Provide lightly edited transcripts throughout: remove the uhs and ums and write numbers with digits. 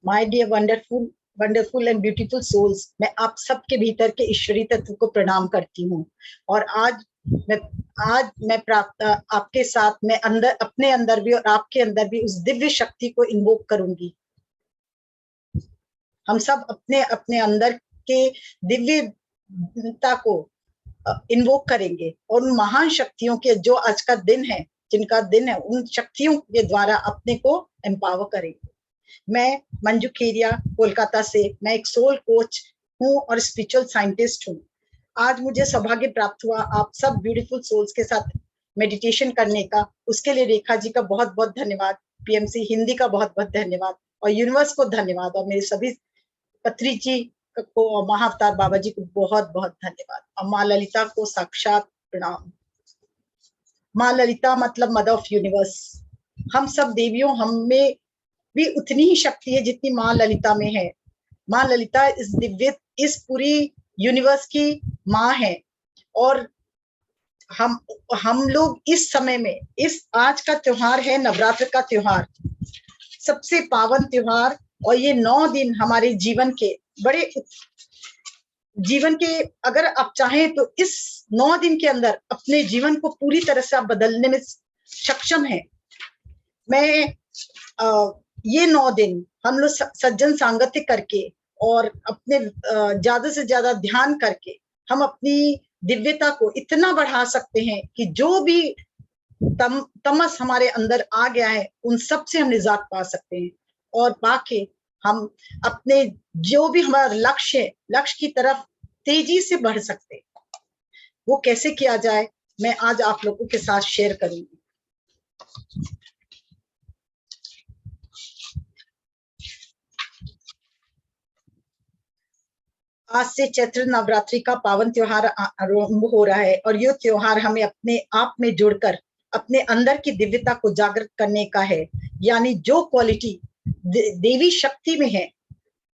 My dear wonderful wonderful and beautiful souls, मैं आप सबके भीतर के ईश्वरीय तत्व को प्रणाम करती हूँ। और मैं मैं प्राप्त आपके साथ मैं अंदर अपने अंदर भी और आपके अंदर भी उस दिव्य शक्ति को इन्वोक करूंगी। हम सब अपने अपने अंदर के दिव्यता को इन्वोक करेंगे और उन महान शक्तियों के जो आज का दिन है, जिनका दिन है, उन शक्तियों के द्वारा अपने को एम्पावर करेंगे। मैं मंजू खेरिया कोलकाता से, मैं एक सोल कोच हूँ और स्पिरिचुअल साइंटिस्ट हूँ। आज मुझे सौभाग्य प्राप्त हुआ आप सब ब्यूटीफुल सोल्स के साथ मेडिटेशन करने का। उसके लिए रेखा जी का बहुत बहुत धन्यवाद, पीएमसी हिंदी का बहुत बहुत धन्यवाद और यूनिवर्स को धन्यवाद, और मेरे सभी पत्री जी को और महाअवतार बाबा जी को बहुत बहुत धन्यवाद, और माँ ललिता को साक्षात प्रणाम। माँ ललिता मतलब मदर ऑफ यूनिवर्स। हम सब देवियों, हम में भी उतनी ही शक्ति है जितनी माँ ललिता में है। माँ ललिता इस दिव्य, इस पूरी यूनिवर्स की माँ है। और हम लोग इस समय में, इस आज का त्योहार है नवरात्र का त्योहार, सबसे पावन त्योहार। और ये 9 दिन हमारे जीवन के बड़े, जीवन के, अगर आप चाहें तो इस 9 दिन के अंदर अपने जीवन को पूरी तरह से आप बदलने में सक्षम है। मैं ये 9 दिन हम लोग सज्जन सांगत्य करके और अपने ज्यादा से ज्यादा ध्यान करके हम अपनी दिव्यता को इतना बढ़ा सकते हैं कि जो भी तमस हमारे अंदर आ गया है उन सब से हम निजात पा सकते हैं, और पाके हम अपने जो भी हमारा लक्ष्य है, लक्ष्य की तरफ तेजी से बढ़ सकते हैं। वो कैसे किया जाए, मैं आज आप लोगों के साथ शेयर करूंगी। आज से चैत्र नवरात्रि का पावन त्योहार आरंभ हो रहा है, और ये त्योहार हमें अपने आप में जुड़कर अपने अंदर की दिव्यता को जागृत करने का है। यानी जो क्वालिटी देवी शक्ति में है,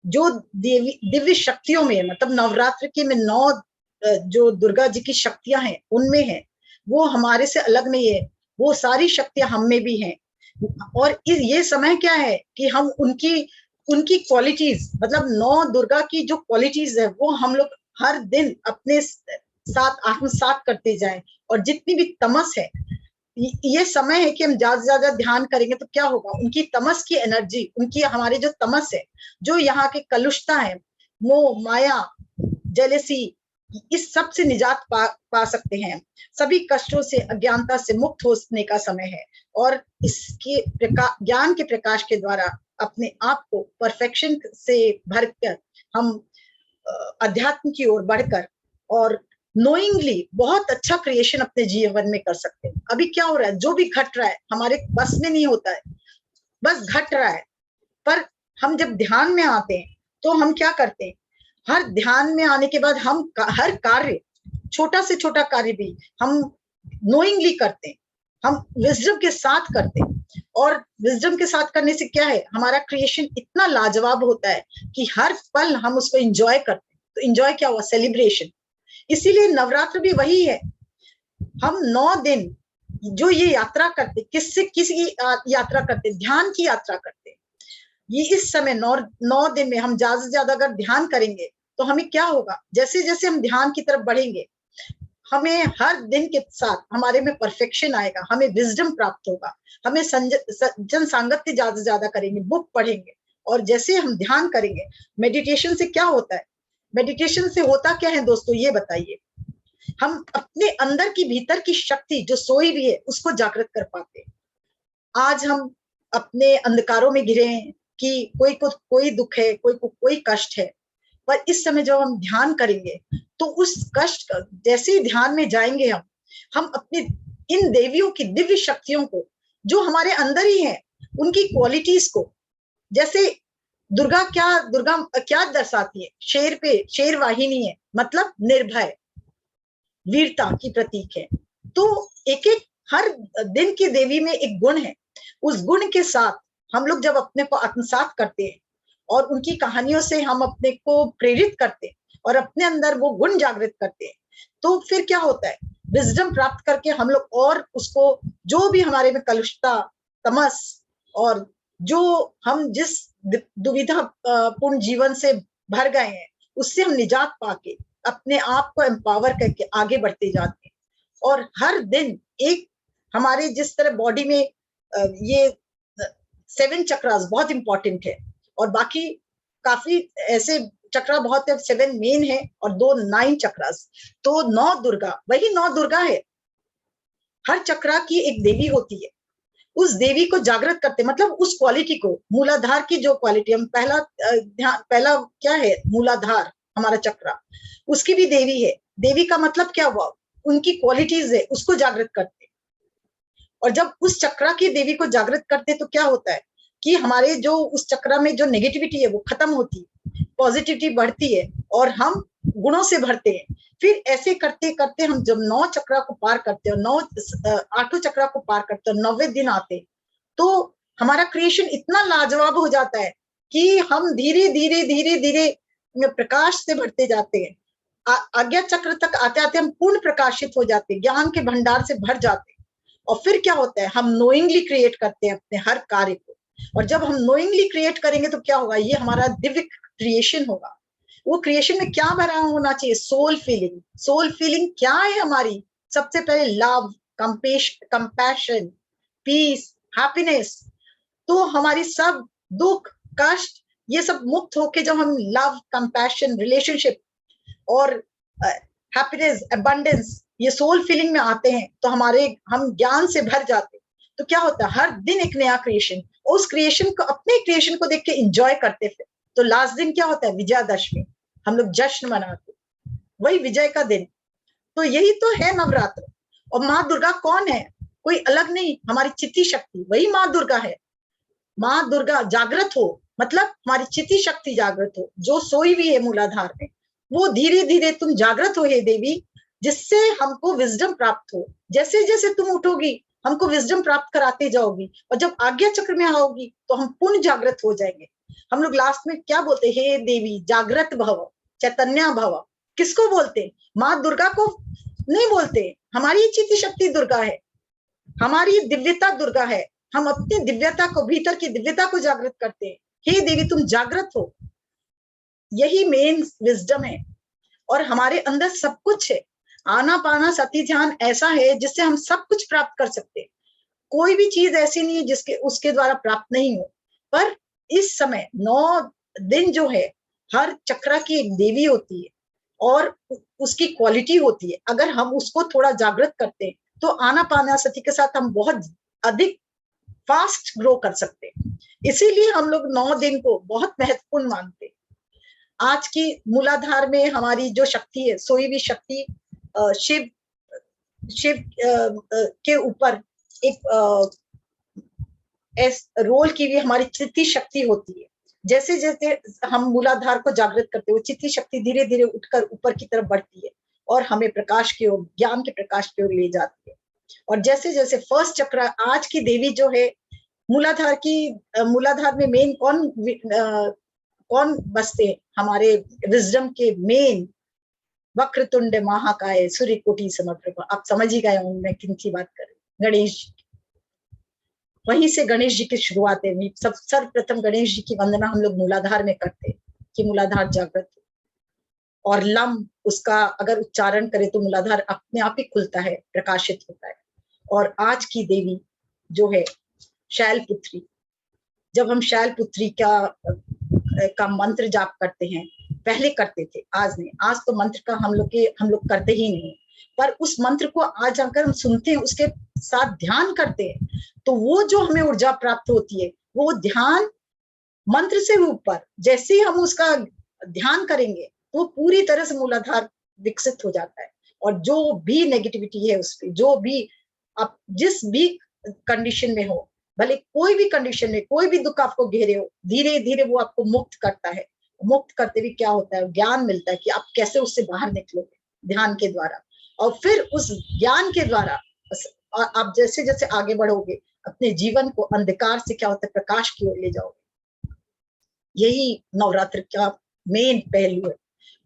जो देवी दिव्य शक्तियों में, मतलब नवरात्र के में 9 जो दुर्गा जी की शक्तियां हैं उनमें है, वो हमारे से अलग नहीं है, वो सारी शक्तियां हम में भी हैं। और ये समय क्या है कि हम उनकी उनकी क्वालिटीज, मतलब 9 दुर्गा की जो क्वालिटीज है वो हम लोग हर दिन अपने साथ आत्मसात करते जाएं। और जितनी भी तमस है, ये समय है कि हम ज्यादा से ज्यादा ध्यान करेंगे तो क्या होगा, उनकी तमस की एनर्जी, उनकी हमारे जो तमस है, जो यहाँ के कलुषता है, मोह माया जेलेसी, इस सब से निजात पा सकते हैं। सभी कष्टों से, अज्ञानता से मुक्त होने का समय है। और इसके ज्ञान के प्रकाश के द्वारा अपने आप को परफेक्शन से भरकर हम अध्यात्म की ओर बढ़कर और नोइंगली बहुत अच्छा क्रिएशन अपने जीवन में कर सकते हैं। अभी क्या हो रहा है, जो भी घट रहा है हमारे बस में नहीं होता है, बस घट रहा है। पर हम जब ध्यान में आते हैं तो हम क्या करते हैं, हर ध्यान में आने के बाद हम हर कार्य, छोटा से छोटा कार्य भी हम नोइंगली करते हैं, हम विजडम के साथ करते हैं। और विजडम के साथ करने से क्या है, हमारा क्रिएशन इतना लाजवाब होता है कि हर पल हम उसको एंजॉय करते हैं। तो एंजॉय क्या हुआ, सेलिब्रेशन। इसीलिए नवरात्र भी वही है। हम 9 दिन जो ये यात्रा करते, किसी यात्रा करते, ध्यान की यात्रा करते। ये इस समय 9 दिन में हम ज्यादा से ज्यादा अगर ध्यान करेंगे तो हमें क्या होगा, जैसे जैसे हम ध्यान की तरफ बढ़ेंगे, हमें हर दिन के साथ हमारे में परफेक्शन आएगा, हमें विजडम प्राप्त होगा, हमें जन सांगत्य ज्यादा से ज्यादा करेंगे, बुक पढ़ेंगे। और जैसे हम ध्यान करेंगे, मेडिटेशन से क्या होता है, मेडिटेशन से होता क्या है दोस्तों, ये बताइए। हम अपने अंदर की भीतर की शक्ति जो सोई हुई है उसको जागृत कर पाते हैं। आज हम अपने अंधकारों में घिरे हैं कि कोई को कोई दुख है, कोई को कोई कष्ट है, पर इस समय जब हम ध्यान करेंगे तो उस कष्ट, जैसे ही ध्यान में जाएंगे हम अपने इन देवियों की दिव्य शक्तियों को जो हमारे अंदर ही है, उनकी क्वालिटीज को, जैसे दुर्गा क्या दर्शाती है, शेर पे शेर वाहिनी है, मतलब निर्भय वीरता की प्रतीक है। तो एक एक हर दिन की देवी में एक गुण है, उस गुण के साथ हम लोग जब अपने को आत्मसात करते हैं और उनकी कहानियों से हम अपने को प्रेरित करते हैं और अपने अंदर वो गुण जागृत करते हैं, तो फिर क्या होता है, विजडम प्राप्त करके हम लोग और उसको, जो भी हमारे में कलुषता, तमस, और जो हम जिस दुविधा पूर्ण जीवन से भर गए हैं, उससे हम निजात पाके अपने आप को एम्पावर करके आगे बढ़ते जाते हैं। और हर दिन एक हमारे जिस तरह बॉडी में ये 7 चक्रास बहुत इंपॉर्टेंट है, और बाकी काफी ऐसे चक्रा बहुत है, 7 मेन है और 2 9 चक्रास। तो 9 दुर्गा, वही 9 दुर्गा है। हर चक्रा की एक देवी होती है, उस देवी को जागृत करते, मतलब उस क्वालिटी को, मूलाधार की जो क्वालिटी, हम पहला पहला क्या है, मूलाधार हमारा चक्रा, उसकी भी देवी है। देवी का मतलब क्या हुआ, उनकी क्वालिटीज है, उसको जागृत करते। और जब उस चक्रा की देवी को जागृत करते तो क्या होता है कि हमारे जो उस चक्रा में जो नेगेटिविटी है वो खत्म होती है, पॉजिटिविटी बढ़ती है और हम गुणों से भरते हैं। फिर ऐसे करते करते हम जब 9 चक्रा को पार करते हैं, 8 चक्रा को पार करते हैं, 9वें दिन आते, तो हमारा क्रिएशन इतना लाजवाब हो जाता है कि हम धीरे धीरे धीरे धीरे प्रकाश से बढ़ते जाते हैं। आज्ञा चक्र तक आते आते हम पूर्ण प्रकाशित हो जाते हैं, ज्ञान के भंडार से भर जाते हैं। और फिर क्या होता है, हम नोइंगली क्रिएट करते हैं अपने हर कार्य को। और जब हम नोइंगली क्रिएट करेंगे तो क्या होगा, ये हमारा दिव्य क्रिएशन होगा। वो क्रिएशन में क्या भरा होना चाहिए, सोल फीलिंग। सोल फीलिंग क्या है हमारी, सबसे पहले लव, कंपैशन, पीस, हैप्पीनेस। तो हमारी सब दुख, कष्ट, ये सब मुक्त होके जब हम लव, कंपैशन, रिलेशनशिप और हैप्पीनेस, अबंडेंस, ये सोल फीलिंग में आते हैं, तो हम ज्ञान से भर जाते हैं। तो क्या होता है, हर दिन एक नया क्रिएशन, उस क्रिएशन को, अपने क्रिएशन को देख के एंजॉय करते फिर। तो लास्ट दिन क्या होता है, विजयादशमी, हम लोग जश्न मनाते, वही विजय का दिन। तो यही तो है नवरात्र। और माँ दुर्गा कौन है, कोई अलग नहीं, हमारी चित्ती शक्ति, वही माँ दुर्गा है। माँ दुर्गा जागृत हो, मतलब हमारी चित्ती शक्ति जागृत हो, जो सोई हुई है मूलाधार में, वो धीरे धीरे तुम जागृत हो हे देवी, जिससे हमको विजडम प्राप्त हो। जैसे जैसे तुम उठोगी हमको विजडम प्राप्त कराते जाओगी, और जब आज्ञा चक्र में आओगी तो हम पूर्ण जागृत हो जाएंगे। हम लोग लास्ट में क्या बोलते, हे देवी जागृत भव, चैतन्य भव। किसको बोलते, माँ दुर्गा को नहीं बोलते, हमारी चित्त शक्ति दुर्गा है, हमारी दिव्यता दुर्गा है। हम अपनी दिव्यता को, भीतर की दिव्यता को जागृत करते हैं, हे देवी तुम जागृत हो। यही मेन विजडम है, और हमारे अंदर सब कुछ है। आना पाना सती ध्यान ऐसा है जिससे हम सब कुछ प्राप्त कर सकते हैं। कोई भी चीज ऐसी नहीं है जिसके उसके द्वारा प्राप्त नहीं हो। पर इस समय 9 दिन जो है, हर चक्रा की एक देवी होती है और उसकी क्वालिटी होती है। अगर हम उसको थोड़ा जागृत करते हैं तो आना पाना सती के साथ हम बहुत अधिक फास्ट ग्रो कर सकते हैं। इसीलिए हम लोग 9 दिन को बहुत महत्वपूर्ण मानते हैं। आज की मूलाधार में हमारी जो शक्ति है, सोई हुई शक्ति, शिव के ऊपर एक रोल की भी हमारी चित्ती शक्ति होती है। जैसे जैसे हम मूलाधार को जागृत करते हैं, वो चित्ती शक्ति धीरे धीरे उठकर ऊपर की तरफ बढ़ती है और हमें प्रकाश की ओर, ज्ञान के प्रकाश की ओर ले जाती है। और जैसे जैसे फर्स्ट चक्र, आज की देवी जो है मूलाधार की, मूलाधार में मेन कौन बसते हैं, हमारे विजडम के मेन, वक्रतुंड महाकाय सूर्यकोटि समप्रभ। आप समझ ही गए होंगे मैं किन की बात कर रही हूँ, गणेश जी। वहीं से गणेश जी की शुरुआत है। सब सर्वप्रथम गणेश जी की वंदना हम लोग मूलाधार में करते हैं कि मूलाधार जागृत हो। और लम, उसका अगर उच्चारण करें तो मूलाधार अपने आप ही खुलता है, प्रकाशित होता है। और आज की देवी जो है शैलपुत्री, जब हम शैलपुत्री का मंत्र जाप करते हैं, पहले करते थे, आज नहीं। आज तो मंत्र का हम लोग करते ही नहीं, पर उस मंत्र को आज अगर हम सुनते हैं, उसके साथ ध्यान करते हैं, तो वो जो हमें ऊर्जा प्राप्त होती है, वो ध्यान मंत्र से ऊपर जैसे ही हम उसका ध्यान करेंगे तो पूरी तरह से मूलाधार विकसित हो जाता है। और जो भी नेगेटिविटी है उस पर, जो भी आप जिस भी कंडीशन में हो, भले कोई भी कंडीशन में कोई भी दुख आपको घेरे हो, धीरे धीरे वो आपको मुक्त करता है। मुक्त करते भी क्या होता है, ज्ञान मिलता है कि आप कैसे उससे बाहर निकलोगे ध्यान के द्वारा। और फिर उस ज्ञान के द्वारा आप जैसे जैसे आगे बढ़ोगे, अपने जीवन को अंधकार से क्या होता है, प्रकाश की ओर ले जाओगे। यही नवरात्र का मेन पहलू है।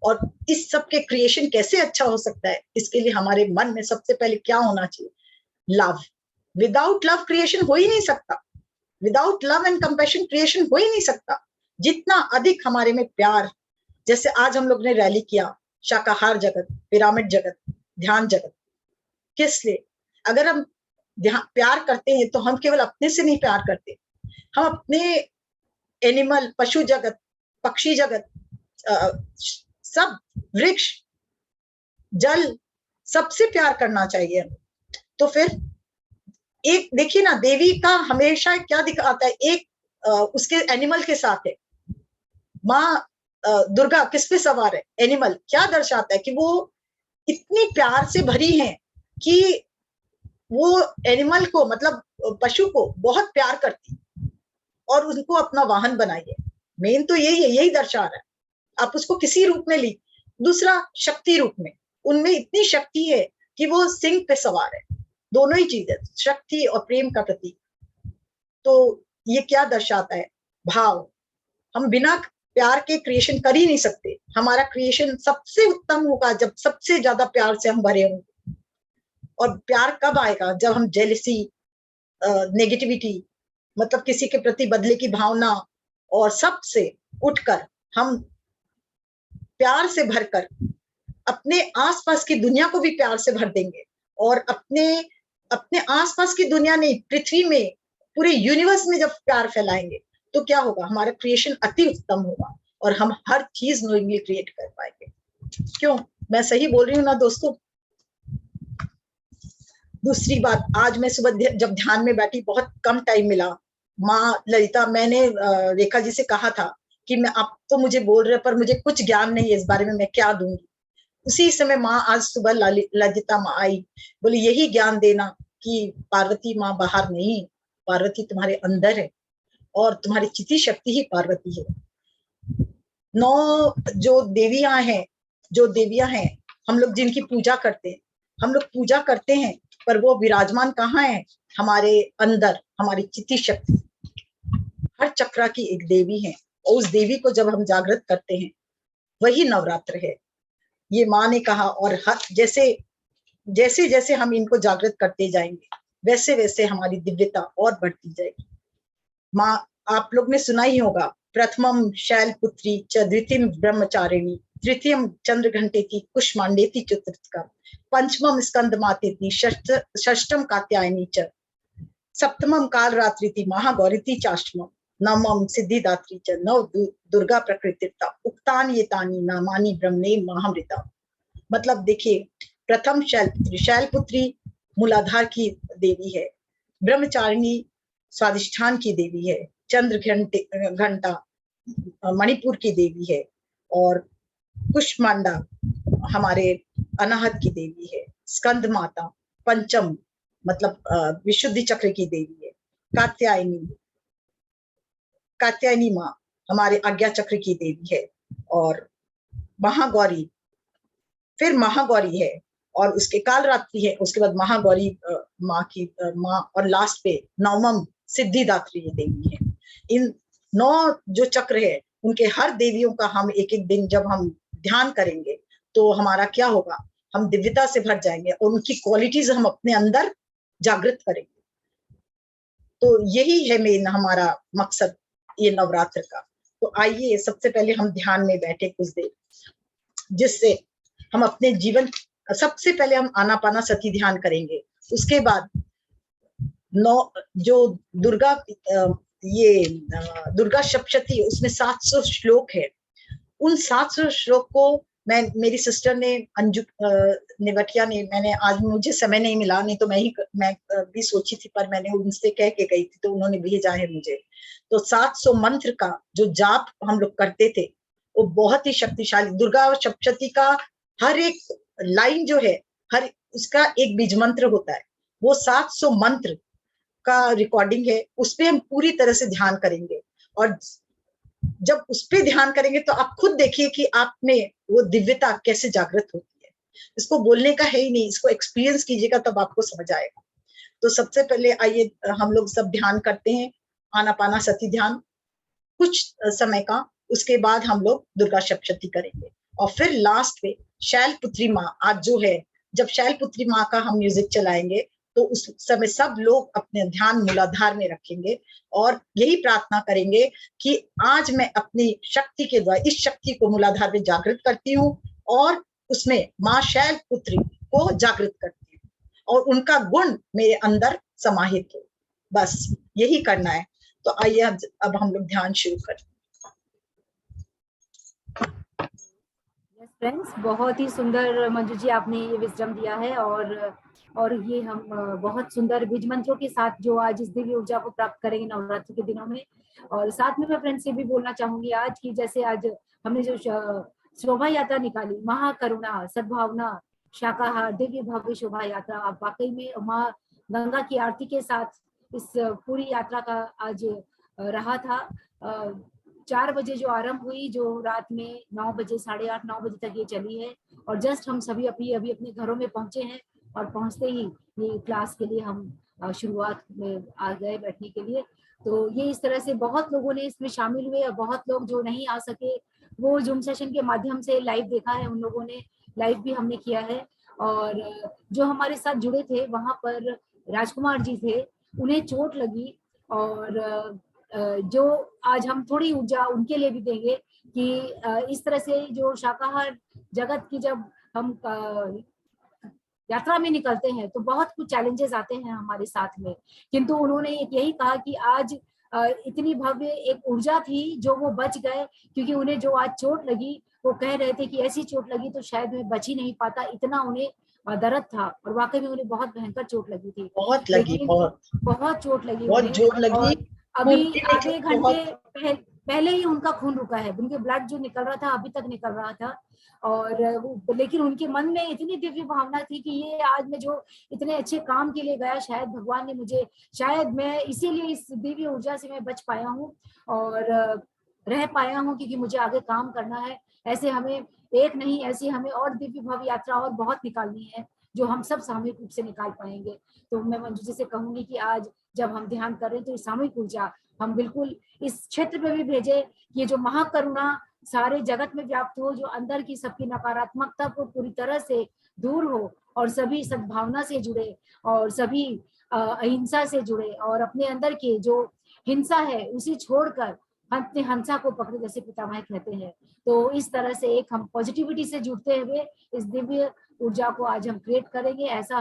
और इस सब के क्रिएशन कैसे अच्छा हो सकता है, इसके लिए हमारे मन में सबसे पहले क्या होना चाहिए, लव। विदाउट लव क्रिएशन हो ही नहीं सकता। Without love and compassion creation हो ही नहीं सकता। जितना अधिक हमारे में प्यार, जैसे आज हम लोग ने रैली किया, शाकाहार जगत, पिरामिड जगत, ध्यान जगत, किस लिए? अगर हम प्यार करते हैं तो हम केवल अपने से नहीं प्यार करते, हम अपने एनिमल, पशु जगत, पक्षी जगत, सब, वृक्ष, जल, सबसे प्यार करना चाहिए। तो फिर एक देखिए ना, देवी का हमेशा क्या दिखाता है, एक उसके एनिमल के साथ है। माँ दुर्गा किस पे सवार है? एनिमल। क्या दर्शाता है कि वो इतनी प्यार से भरी है कि वो एनिमल को, मतलब पशु को बहुत प्यार करती और उनको अपना वाहन बनाइए। मेन तो यही है, यही दर्शा रहा है। आप उसको किसी रूप में ली, दूसरा शक्ति रूप में, उनमें इतनी शक्ति है कि वो सिंह पे सवार है। दोनों ही चीजें, शक्ति और प्रेम का प्रतीक। तो ये क्या दर्शाता है? भाव। हम बिना प्यार के क्रिएशन कर ही नहीं सकते। हमारा क्रिएशन सबसे उत्तम होगा जब सबसे ज्यादा प्यार से हम भरे होंगे। और प्यार कब आएगा? जब हम जेलसी, नेगेटिविटी, मतलब किसी के प्रति बदले की भावना, और सबसे उठकर हम प्यार से भरकर अपने आसपास की दुनिया को भी प्यार से भर देंगे। और अपने अपने आसपास की दुनिया नहीं, पृथ्वी में, पूरे यूनिवर्स में जब प्यार फैलाएंगे तो क्या होगा? हमारा क्रिएशन अति उत्तम होगा और हम हर चीज नोइंगली क्रिएट कर पाएंगे। क्यों? मैं सही बोल रही हूँ ना दोस्तों? दूसरी बात, आज मैं सुबह जब ध्यान में बैठी, बहुत कम टाइम मिला। माँ ललिता, मैंने रेखा जी से कहा था कि मैं, आप तो मुझे बोल रहे पर मुझे कुछ ज्ञान नहीं है इस बारे में, मैं क्या दूंगी? उसी समय माँ आज सुबह ललिता माँ आई, बोली यही ज्ञान देना कि पार्वती माँ बाहर नहीं, पार्वती तुम्हारे अंदर है और तुम्हारी चिति शक्ति ही पार्वती है। 9 जो देवियां हैं, हम लोग जिनकी पूजा करते हैं, हम लोग पूजा करते हैं, पर वो विराजमान कहाँ है? हमारे अंदर, हमारी चिति शक्ति। हर चक्रा की एक देवी है और उस देवी को जब हम जागृत करते हैं, वही नवरात्र है, ये माँ ने कहा। और जैसे जैसे जैसे हम इनको जागृत करते जाएंगे, वैसे वैसे हमारी दिव्यता और बढ़ती जाएगी। माँ, आप लोग ने सुना ही होगा, प्रथमम शैलपुत्री च द्वितीयम ब्रह्मचारिणी तृतीयम चंद्र घंटेति कुष्मांडेति चतुर्थका पंचमम स्कंद मातेति षष्टम कात्यायनी च सप्तमम काल रात्रिति महागौरीति चाष्टमम नवमम सिद्धिदात्री च नव दुर्गा प्रकृतिता उक्तानि एतानि नामानि ब्रह्मणे महामृता। मतलब देखिए, प्रथम शैलपुत्री मूलाधार की देवी है, ब्रह्मचारिणी स्वादिष्ठान की देवी है, चंद्र घंटा मणिपुर की देवी है, और कुष्मांडा हमारे अनाहत की देवी है, स्कंद माता पंचम मतलब विशुद्धि चक्र की देवी है, कात्यायनी माँ हमारे आज्ञा चक्र की देवी है, और महागौरी, फिर महागौरी है, और उसके कालरात्रि है, उसके बाद महागौरी माँ की माँ, और लास्ट पे नवमम सिद्धिदात्री देवी है। इन 9 जो चक्र है, उनके हर देवियों का हम एक एक दिन जब हम ध्यान करेंगे तो हमारा क्या होगा? हम दिव्यता से भर जाएंगे और उनकी क्वालिटीज हम अपने अंदर जागृत करेंगे। तो यही है मेन हमारा मकसद ये नवरात्र का। तो आइए सबसे पहले हम ध्यान में बैठे कुछ देर, जिससे हम अपने जीवन, सबसे पहले हम आनापाना सती ध्यान करेंगे, उसके बाद 9 जो दुर्गा, ये दुर्गा सप्तशती, उसमें 700 श्लोक है। उन 700 श्लोक को मेरी सिस्टर ने, अंजू नेवटिया ने, मैंने, आज मुझे समय नहीं मिला, नहीं तो मैं भी सोची थी, पर मैंने उनसे कह के गई थी तो उन्होंने भेजा है मुझे। तो 700 मंत्र का जो जाप हम लोग करते थे, वो बहुत ही शक्तिशाली। दुर्गा सप्तशती का हर एक लाइन जो है, हर उसका एक बीज मंत्र होता है। वो 700 मंत्र का रिकॉर्डिंग है, उस पर हम पूरी तरह से ध्यान करेंगे। और जब उस पर ध्यान करेंगे तो आप खुद देखिए कि आप में वो दिव्यता कैसे जागृत होती है। इसको बोलने का है ही नहीं, इसको एक्सपीरियंस कीजिएगा तब आपको समझ आएगा। तो सबसे पहले आइए हम लोग सब ध्यान करते हैं, आनापाना सती ध्यान कुछ समय का। उसके बाद हम लोग दुर्गा सप्तशती करेंगे, और फिर लास्ट में शैलपुत्री माँ आज जो है, जब शैलपुत्री माँ का हम म्यूजिक चलाएंगे तो उस समय सब लोग अपने ध्यान मूलाधार में रखेंगे और यही प्रार्थना करेंगे कि आज मैं अपनी शक्ति के द्वारा इस शक्ति को मूलाधार में जागृत करती हूँ और उसमें माँ शैल पुत्री को जागृत करती हूँ और उनका गुण मेरे अंदर समाहित हो। बस यही करना है। तो आइए अब हम लोग ध्यान शुरू करें। यस फ्रेंड्स, बहुत ही सुंदर मंजू जी आपने ये विजडम दिया है और ये हम बहुत सुंदर बीज मंत्रों के साथ जो आज इस दिव्य ऊर्जा को प्राप्त करेंगे नवरात्रि के दिनों में। और साथ में मैं फ्रेंड्स ये भी बोलना चाहूंगी आज की, जैसे आज हमने जो शोभा यात्रा निकाली, महाकरुणा सद्भावना शाकाहार दिव्य भव्य शोभा यात्रा, आप वाकई में माँ गंगा की आरती के साथ इस पूरी यात्रा का आज रहा था। 4 बजे जो आरंभ हुई, जो रात में 9 बजे 8:30 9 बजे तक ये चली है और जस्ट हम सभी अभी अपने घरों में पहुंचे हैं और पहुंचते ही ये क्लास के लिए हम शुरुआत में आ गए बैठने के लिए। तो ये इस तरह से बहुत लोगों ने इसमें शामिल हुए और बहुत लोग जो नहीं आ सके वो जूम सेशन के माध्यम से लाइव देखा है, उन लोगों ने लाइव भी हमने किया है। और जो हमारे साथ जुड़े थे वहां पर राजकुमार जी थे, उन्हें चोट लगी और जो आज हम थोड़ी ऊर्जा उनके लिए भी देंगे कि इस तरह से जो शाकाहार जगत की जब हम यात्रा में निकलते हैं तो बहुत कुछ चैलेंजेस आते हैं हमारे साथ में, किंतु उन्होंने यही कहा कि आज इतनी भव्य एक ऊर्जा थी जो वो बच गए, क्योंकि उन्हें जो आज चोट लगी वो कह रहे थे कि ऐसी चोट लगी तो शायद मैं बच ही नहीं पाता, इतना उन्हें दर्द था और वाकई में उन्हें बहुत भयंकर चोट लगी थी। बहुत लगी, बहुत चोट लगी, बहुत जोर लगी। और अभी आधे घंटे पहले ही उनका खून रुका है, उनके ब्लड जो निकल रहा था अभी तक निकल रहा था। और लेकिन उनके मन में इतनी दिव्य भावना थी कि ये आज मैं जो इतने अच्छे काम के लिए गया, शायद भगवान ने मुझे, शायद मैं इसीलिए इस दिव्य ऊर्जा से मैं बच पाया हूँ और रह पाया हूँ, क्योंकि मुझे आगे काम करना है। ऐसे हमें एक नहीं, ऐसी हमें और दिव्य भव्य यात्रा और बहुत निकालनी है जो हम सब सामूहिक रूप से निकाल पाएंगे। तो मैं मंजू जी से कहूंगी कि आज जब हम ध्यान कर रहे हैं तो सामूहिक ऊर्जा हम बिल्कुल इस क्षेत्र में भी भेजे, ये जो महाकरुणा सारे जगत में व्याप्त हो, जो अंदर की सबकी नकारात्मकता को पूरी तरह से दूर हो और सभी सद्भावना से जुड़े और सभी अहिंसा से जुड़े और अपने अंदर के जो हिंसा है उसी छोड़कर अपने हंसा को पकड़े, जैसे पितामह कहते हैं। तो इस तरह से एक हम पॉजिटिविटी से जुड़ते हुए इस दिव्य ऊर्जा को आज हम क्रिएट करेंगे। ऐसा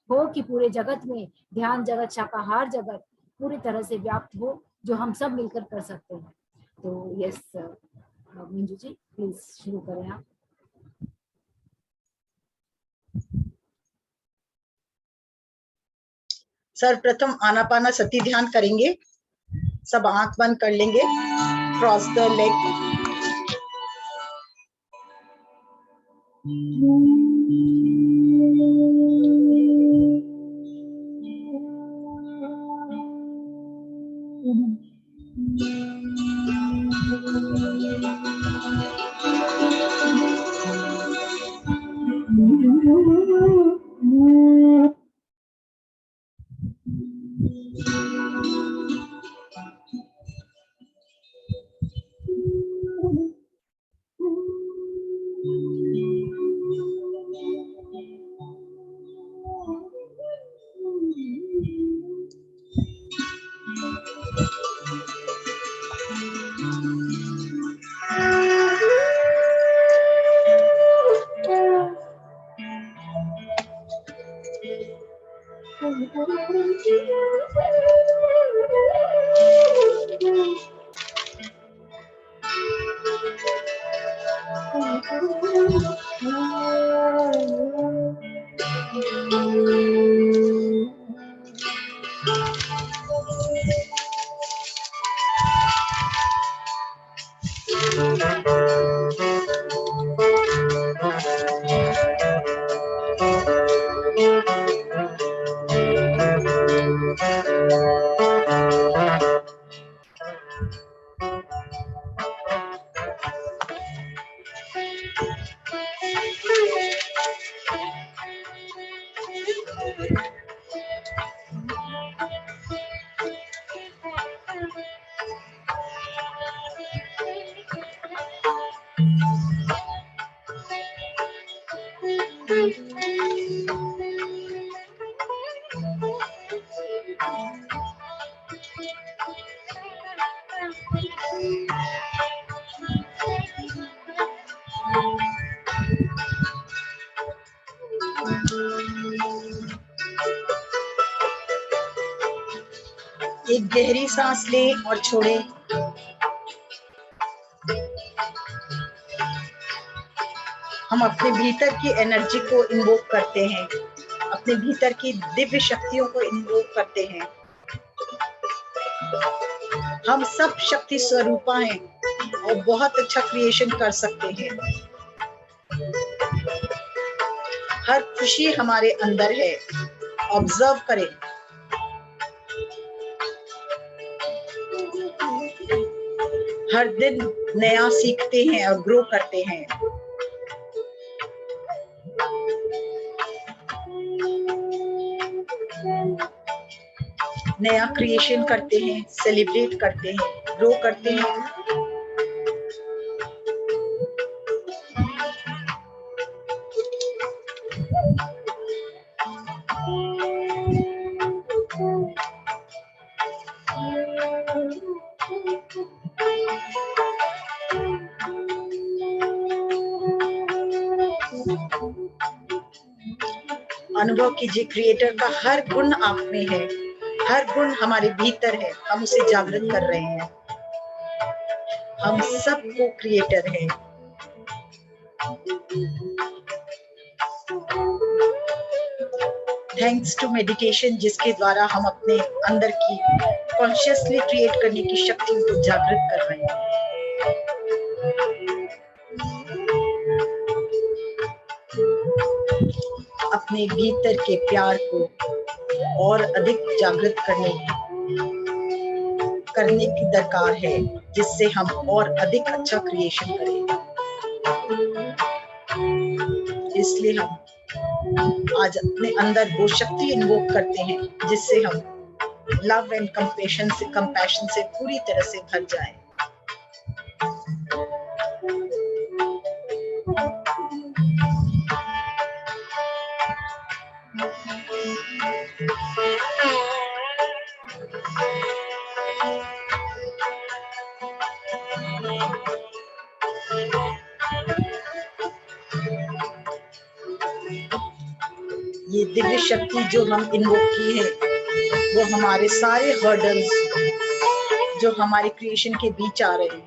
हो कि पूरे जगत में ध्यान जगत शाकाहार जगत पूरी तरह से व्याप्त हो, जो हम सब मिलकर कर सकते हैं। तो यस मंजू जी प्लीज शुरू करें आप। सर्वप्रथम आनापाना सती ध्यान करेंगे, सब आंख बंद कर लेंगे, क्रॉस द लेग। एक गहरी सांस लें और छोड़ें। हम अपने भीतर की एनर्जी को इन्वोक करते हैं, अपने भीतर की दिव्य शक्तियों को इन्वोक करते हैं। हम सब शक्ति स्वरूपा हैं और बहुत अच्छा क्रिएशन कर सकते हैं। हर खुशी हमारे अंदर है। ऑब्जर्व करें। हर दिन नया सीखते हैं और ग्रो करते हैं। नया क्रिएशन करते हैं, सेलिब्रेट करते हैं, ग्रो करते हैं। अनुभव कीजिए क्रिएटर का हर गुण आप में है, हर गुण हमारे भीतर है। हम उसे जागृत कर रहे हैं। हम सब को क्रिएटर हैं। थैंक्स टू मेडिटेशन, जिसके द्वारा हम अपने अंदर की कॉन्शियसली क्रिएट करने की शक्ति को जागृत कर रहे हैं। अपने भीतर के प्यार को और अधिक जागृत करने की दरकार है, जिससे हम और अधिक अच्छा क्रिएशन करें। इसलिए हम आज अपने अंदर वो शक्ति इन्वोक करते हैं, जिससे हम लव एंड कंपैशन से पूरी तरह से भर जाएं। ये दिव्य शक्ति जो हम इन्वोक की है, वो हमारे सारे हर्डल्स जो हमारे क्रिएशन के बीच आ रहे हैं,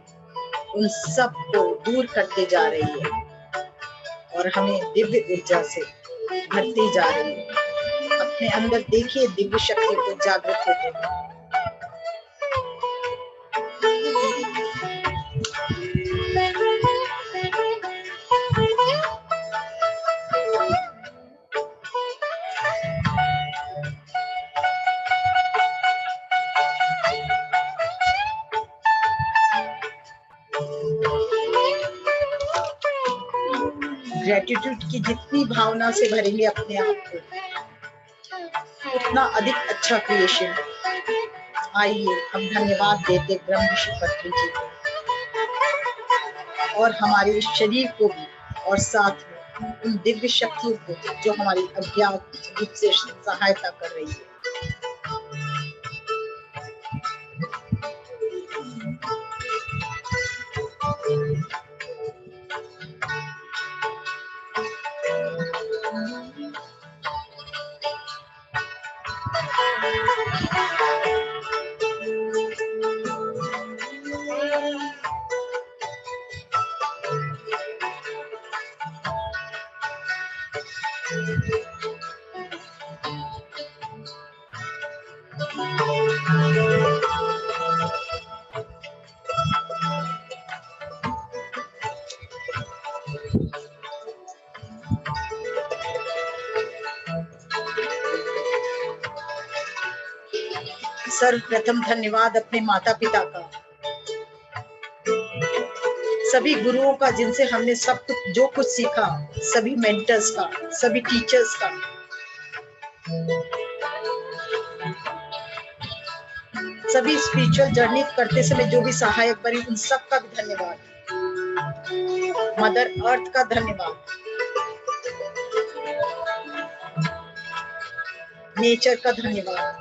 उन सब को दूर करते जा रही है और हमें दिव्य ऊर्जा से भरते जा रही है। अपने अंदर देखिए दिव्य शक्ति को जागृत होते हैं। ग्रेटिट्यूड की जितनी भावना से भरेंगे अपने आप को, उतना अधिक अच्छा क्रिएशन। आइए हम धन्यवाद देते ब्रह्म ऋषि पत्री जी को और हमारे इस शरीर को भी, और साथ में उन दिव्य शक्तियों को जो हमारी अज्ञात रूप से सहायता कर रही है। सर्वप्रथम धन्यवाद अपने माता पिता का, सभी गुरुओं का जिनसे हमने सब कुछ जो कुछ सीखा, सभी मेंटर्स का, सभी टीचर्स का, सभी स्पिरिचुअल जर्नी करते समय जो भी सहायक बने, उन सब का भी धन्यवाद। मदर अर्थ का धन्यवाद, नेचर का धन्यवाद,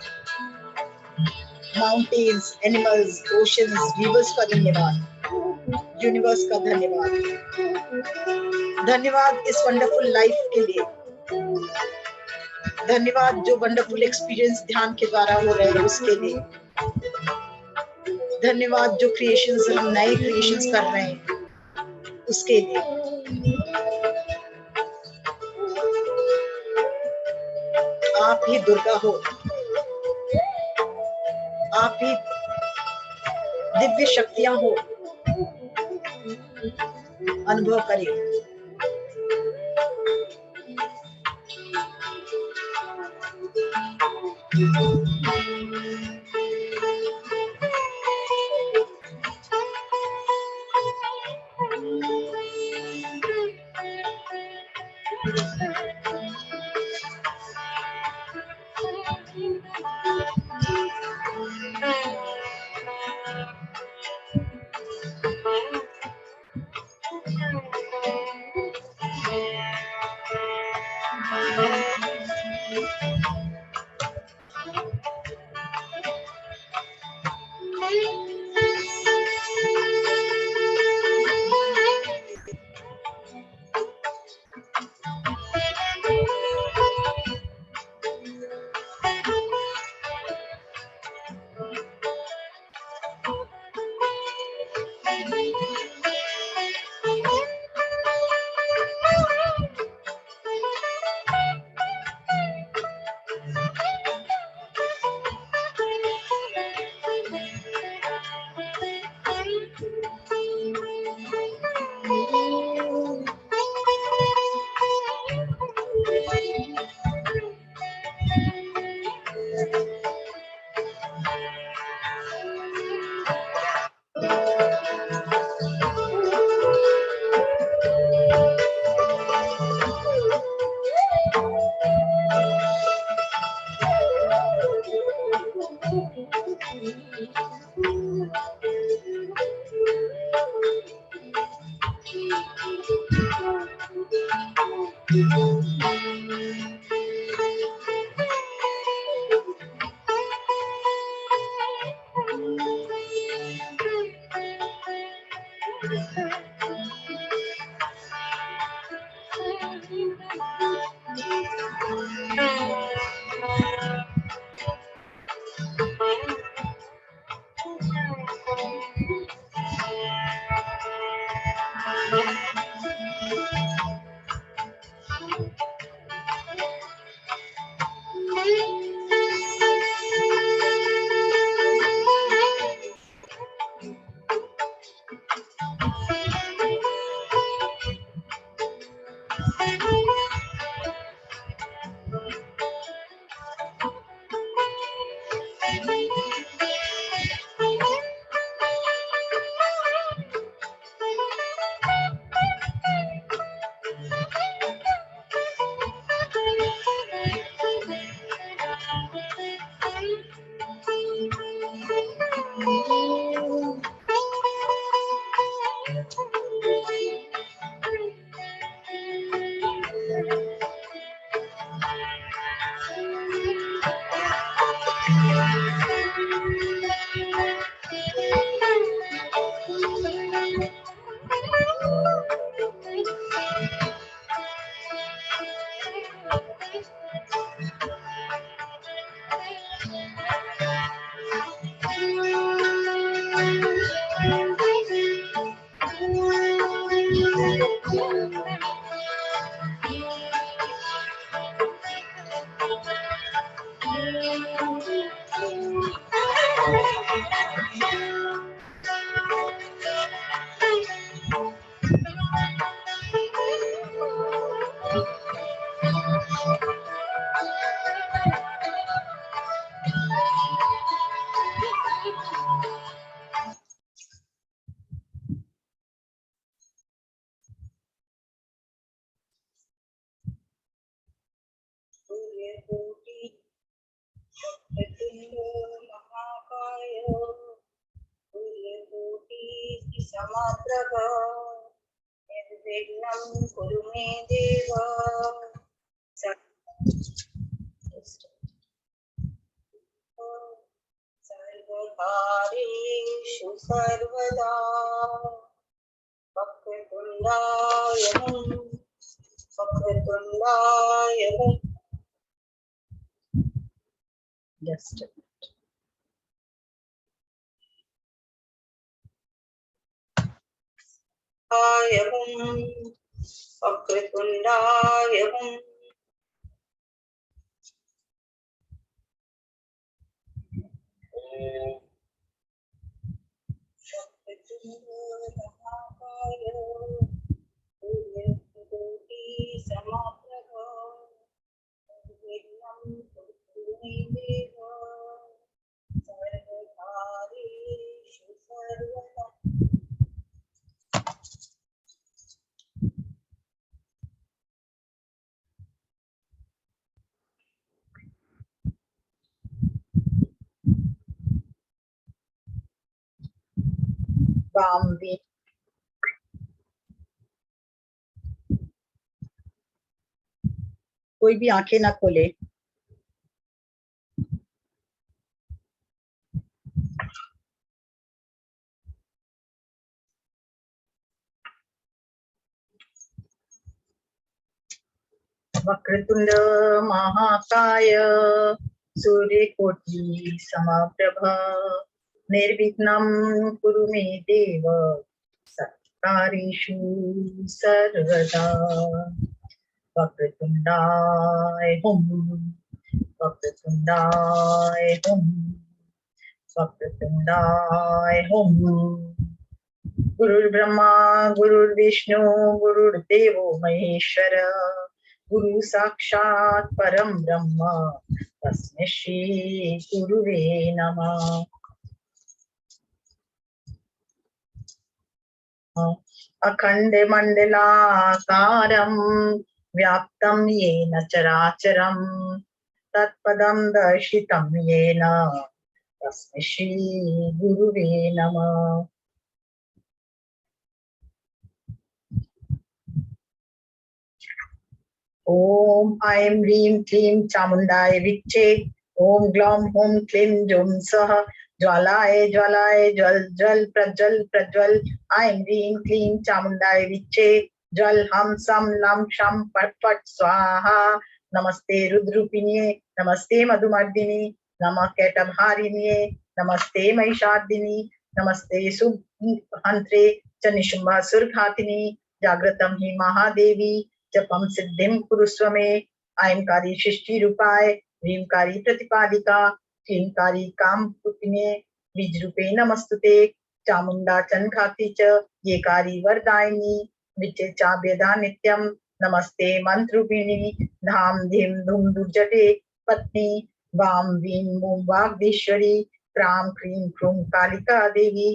माउंटेन्स, एनिमल्स, ओशंस, रिवर्स का धन्यवाद, यूनिवर्स का धन्यवाद, धन्यवाद इस वंडरफुल लाइफ के लिए, धन्यवाद जो वंडरफुल एक्सपीरियंस ध्यान के द्वारा हो रहे हैं उसके लिए, धन्यवाद जो क्रिएशंस हम नए क्रिएशंस कर रहे हैं उसके लिए, आप ही दुर्गा हो, आप ही दिव्य शक्तियां हो, अनुभव करिए। सर्वकार्येषु सर्वदा वक्रतुण्डाय just वक्रतुण्डाय Bambi. कोई भी आंखें ना खोले। वक्रतुंड महाकाय सूर्यकोटि समप्रभ निर्विघ्नं कुरु मे देव सर्वकार्येषु सर्वदा वक्रतुंडाय हुम वक्रतुंडाय हुम वक्रतुंडाय हुम। गुरुर्ब्रह्मा गुरुर्विष्णु गुरुर्देवो महेश्वर गुरु साक्षात् परम ब्रह्म तस्मै श्री गुरुवे नमः। अखंड मंडलाकारं व्याप्तं येन चराचरं तत्पदं दर्शितं येन तस्मै श्री गुरुवे नमः। ओम ऐं ह्रीं क्लीं चामुण्डाय विच्चे ओम ग्लौं हुं क्लीं जुं सः ज्वालाय ज्वालाय ज्वल ज्वल प्रज्वल प्रज्वल ऐं ह्रीं क्लीं चामुण्डाय विच्चे ज्वल हम सम लं शं फट् फट् स्वाहा। नमस्ते रुद्रूपिण्ये नमस्ते मधुमर्दिनी नमः कैटभारिण्ये नमस्ते महिषार्दिनी नमस्ते सुहन्त्रे च निशुम्भासुरघातिनी जागृतं हि महादेवी जपम सिद्धिं कुरुस्व मे। ऐंकारी सृष्टि रूपाय ह्रींकारी प्रतिपादिका क्लींकारी कामपुटिने बीज रूपे नमस्तुते चामुंडा चनघाती च येकारी वरदायिनी विचे चाभ्यदा नित्यं नमस्ते मंत्रूपिणी धाम धीम धूम दुर्जटे पत्नी वाम वीं मूं वाग्देश्वरी क्रां क्रीं क्रूं कालिका देवी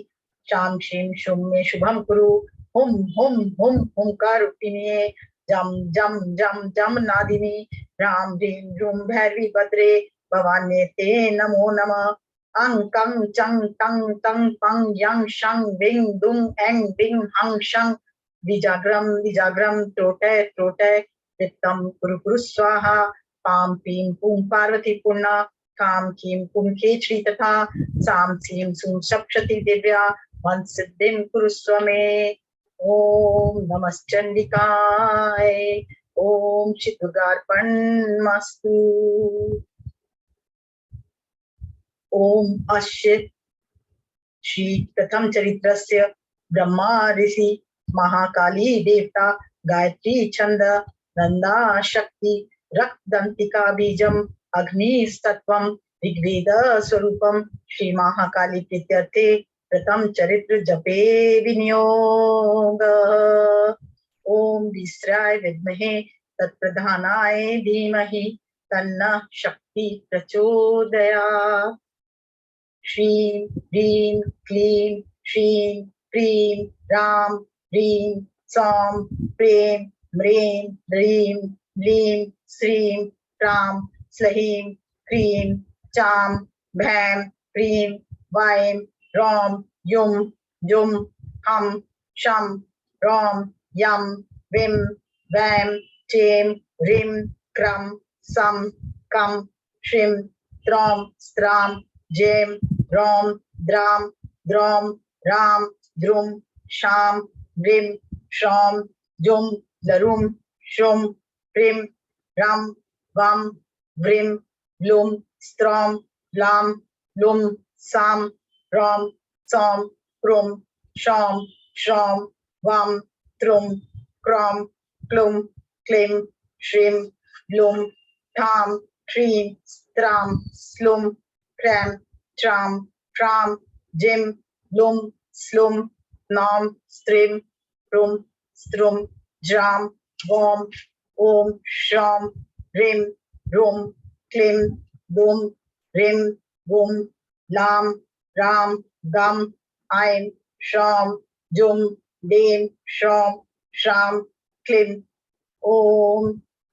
शां श्रीं शुं मे शुभं कुरु हुं हुं हुं हुंकारूपिणे जम जम जम जम नादिनी राम ह्रीं ह्रूं भैरवी भद्रे भवान्ये ते नमो नमः। अंग कंग चंग तंग तंग पंग यंग शंग विंग दुंग एंग बिंग हंग शंग विजाग्रम विजाग्रम त्रोटय त्रोटय वित्तम कुरु कुरु स्वाहा। पाम पीम पुम पार्वती पूर्णा काम कीम कुम खेचरी तथा साम सीम सुम सप्तशती दिव्या मन सिद्धिं कुरुस्व मे। ओम नमश्चंडिकाय ओम श्री दुर्गार्पणमस्तु। ओम अस्य श्री प्रथम चरित्रस्य ब्रह्मा ऋषि महाकाली देवता गायत्री छंद नंदा शक्ति रक्तदंतिका बीजम अग्निस्तत्वम ऋग्वेद स्वरूपम श्री महाकाली प्रीत्यर्थे प्रथम चरित्र जपे विनियोग। ओम विस्राय विद्महे तत्प्रधानाय धीमहि तन्नः शक्ति प्रचोदयात्। श्रीं ह्रीं क्लीं श्रीं प्रीं रां ह्रीं सौं प्रें म्रें ह्रीं लीं श्रीं प्रां स्लहीं क्रीं चां भैं प्रीं वाईं रौं युं जुं हं शं रौं यं विं वैं चें ह्रीं क्रं सं कं श्रीं त्रौं स्त्रां जें रौम द्राम द्रौम राम द्रुम शाम ब्रिम श्रौम जुम लरुम शुम प्रिम रम वम व्रिम लुम स्त्रौम लाम लुम साम रौम सौम क्रुम शौम श्रौम वम त्रुम क्रौम क्लुम क्लिम श्रीम लुम ठाम ट्रीम स्त्राम स्लुम क्रैम ट्राम ट्राम जिम लुम स्लुम नौम स्त्रिम प्रुम स्त्रुम ज्राम वोम ओम श्रौम रिम रुम क्लिम बुम रिम बुम लाम राम गम ऐम श्रौम जुम डेम श्रौम श्राम क्लिम ओम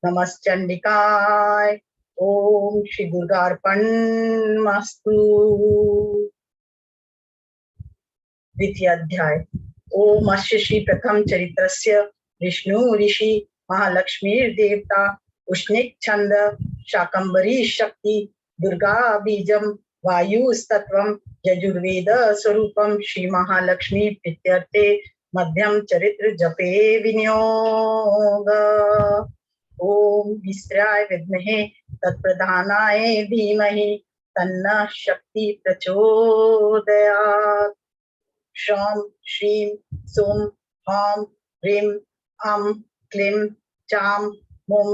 नमश्चंडिकाय। ओम श्री दुर्गार्पणमस्तु। द्वितीय अध्याय। ओम अस्य श्री प्रथम चरित्रस्य विष्णु ऋषि महालक्ष्मीर्देवता उष्णिक छंद शाकंभरी शक्ति दुर्गा बीजम वायुस्तत्वम यजुर्वेद स्वरूपम श्री महालक्ष्मी प्रीत्यर्थे मध्यम चरित्र जपे विनियोग। ओम विस्राय विद्महे तत्प्रधानाय धीमहि तन्नः शक्ति प्रचोदयात्। शौम श्रीम सुम हौम ह्रीं अं क्लीं चां मुं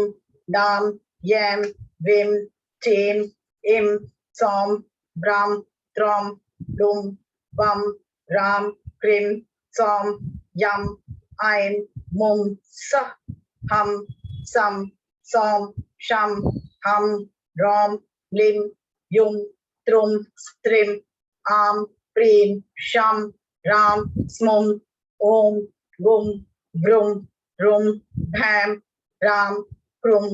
डां यैं वीं चैं ऐं सौं ब्रां त्रौं लुं वं रां क्रीं सौं यं ऐं मुं सः हं सं सौं शं हं रौं लीं युं त्रुं स्त्रीं आं प्रीं शं राम स्मुं ओं गुं ब्रुं रुं भैं रां क्रुं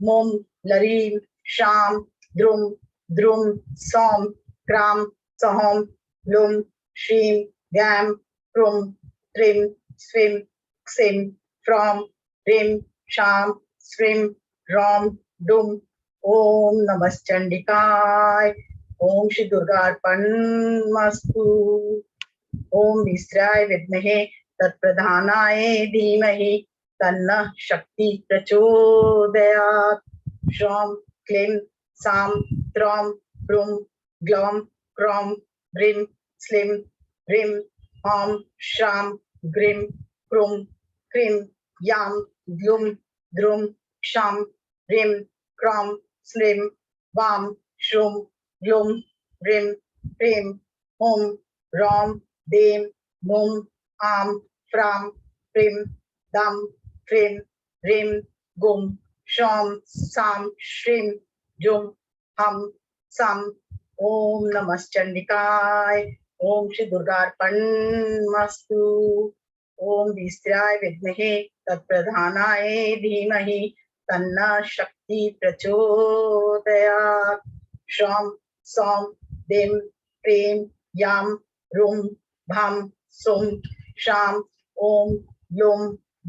मुं लरीं शां द्रुं द्रुं सौं क्रां सौं लुं श्रीं गैं क्रुं त्रीं स्वीं क्सीं फ्रौं रीं शां स्वीं रौं दुं। ओम नमश्चंडिकाय। ओम श्री दुर्गार्पणमस्तु। ओम विस्राय विद्महे तत्प्रधानाय धीमहि तन्नः शक्ति प्रचोदयात्। श्रौं क्लीं सां त्रौं प्रुं ग्लौं क्रौं ब्रीं स्लीं ह्रीं हौं श्रां ग्रीं क्रुं क्रीं यां ग्लुं द्रुं शां ह्रीं क्रौं स्लीं वां श्रुं ग्लुं ह्रीं प्रीं हुं रौं दें मुं आं फ्रां प्रीं दं फ्रीं ह्रीं गुं शौं सां श्रीं जुं हं सं। ओम नमश्चंडिकाय। ओम श्री दुर्गार्पणमस्तु। ओम विस्राय विद्महे तत्प्रधानाय धीमहि तन्नः शक्ति प्रचोदयात्। श्रौं सौं दें प्रीं यां रुं भं सुं शां ओं लुं